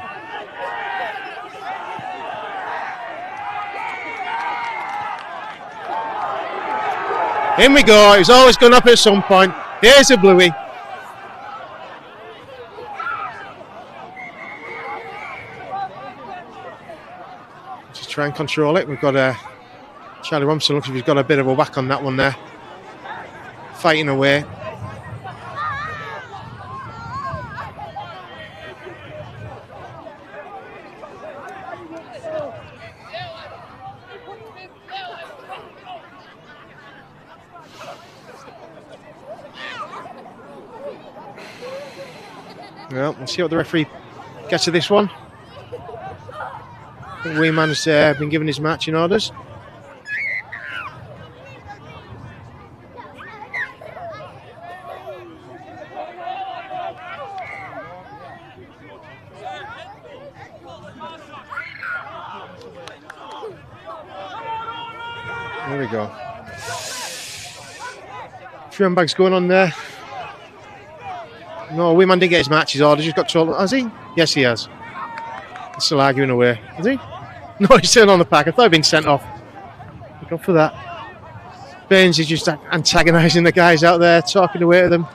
In we go. It was always going up at some point. Here's a bluey. Just try and control it. We've got Charlie Robinson. Looks like he's got a bit of a whack on that one there. Fighting away. Well, we'll see what the referee gets of this one. I think Weeman's been given his matching orders. There we go. Few handbags going on there. No, Weeman didn't get his matches orders. He's got told. Has he? Yes, he has. He's still arguing away. Has he? No, he's still on the pack. I thought he'd been sent off. Look up for that. Baines is just antagonising the guys out there, talking away to them.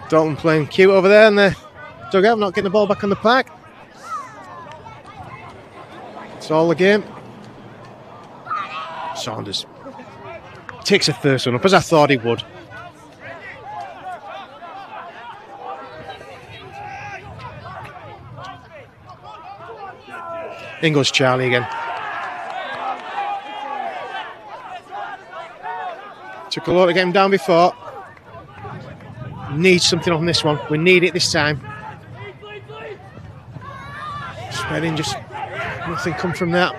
Dalton playing cute over there in the dugout, not getting the ball back on the pack. It's all the game. Saunders takes a first one up, as I thought he would. In goes Charlie again. Took a lot to get him down before. Need something on this one. We need it this time. Spreading, just nothing come from that.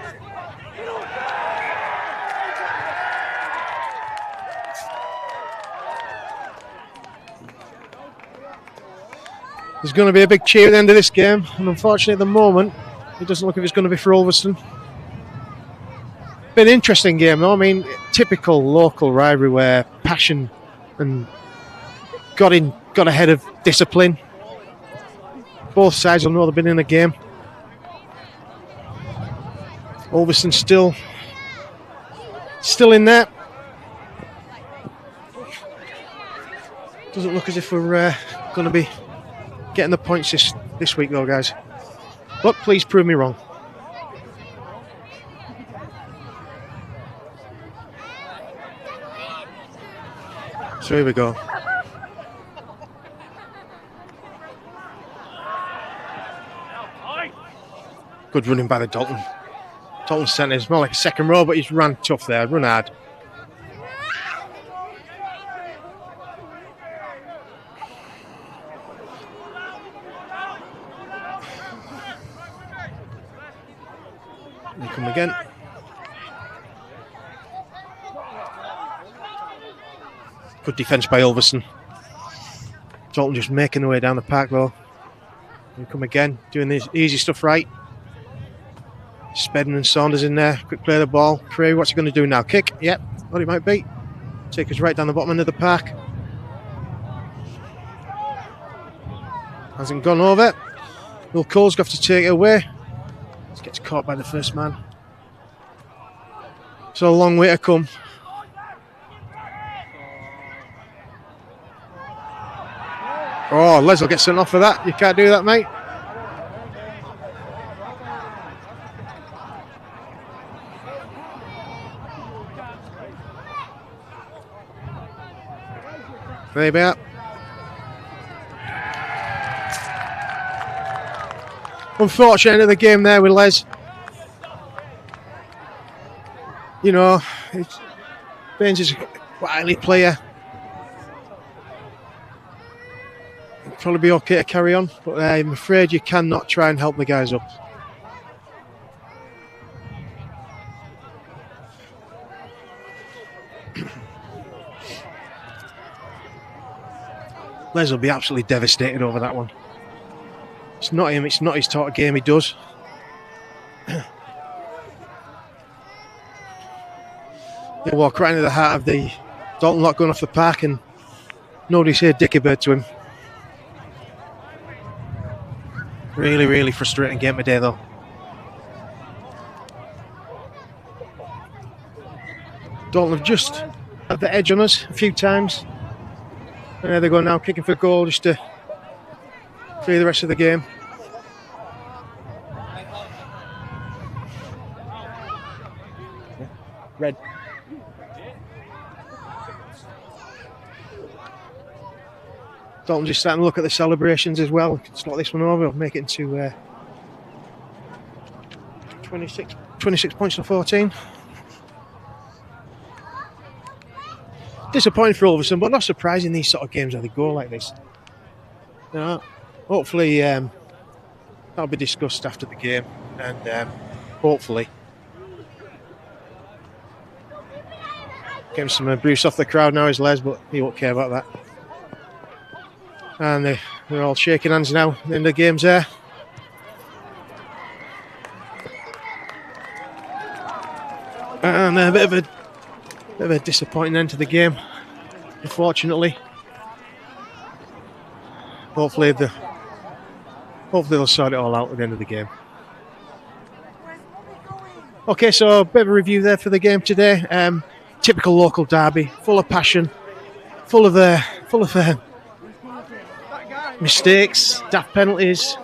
There's going to be a big cheer at the end of this game, and unfortunately at the moment it doesn't look like it's going to be for Ulverston. Been an interesting game though. I mean, typical local rivalry where passion and got ahead of discipline. Both sides will know they've been in a game. Ulverston still in there. Doesn't look as if we're going to be getting the points this week though, guys. But please prove me wrong. So here we go. Good running by the Dalton. Dalton centre is more like a second row, but he's ran tough there, run hard. They come again. Good defence by Ulverston. Dalton just making their way down the park though. They come again, doing this easy stuff right. Spedden and Saunders in there. Quick play of the ball. Prairie, what's he going to do now? Kick? Yep, what it might be. Take us right down the bottom end of the park. Hasn't gone over. Will Cole's got to take it away. He gets caught by the first man. So a long way to come. Oh, Les will get sent off for that. You can't do that, mate. Maybe out. Unfortunate end of the game there with Les. You know, Baines is a wily player. probably be okay to carry on, but I'm afraid you cannot try and help the guys up. Les will be absolutely devastated over that one. It's not him, it's not his sort of game he does. He'll walk right into the heart of the Dalton lot going off the park, and nobody's here dick a bird to him. Really, really frustrating game today, though. Dalton have just had the edge on us a few times. And there they go now, kicking for goal just to clear the rest of the game. Red. Dalton just starting to look at the celebrations as well. Slot this one over, make it into 26 points to 14. Disappointing for Ulverston, but not surprising these sort of games how they go like this. You know, hopefully that'll be discussed after the game, and hopefully getting some abuse off the crowd now is Les, but he won't care about that. And they're all shaking hands now. The end of the game's there. And a bit of a disappointing end to the game, unfortunately. Hopefully they'll sort it all out at the end of the game. Okay, so a bit of a review there for the game today. Typical local derby, full of passion, full of mistakes, daft penalties,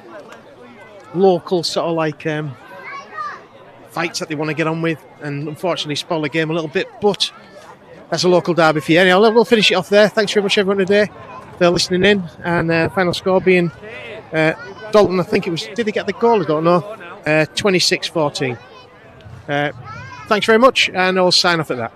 local sort of like fights that they want to get on with, and unfortunately spoil the game a little bit, but that's a local derby for you. Anyhow, we'll finish it off there. Thanks very much everyone today for listening in, and final score being Dalton, I think it was, did they get the goal? I don't know. 26-14. Thanks very much, and I'll sign off at that.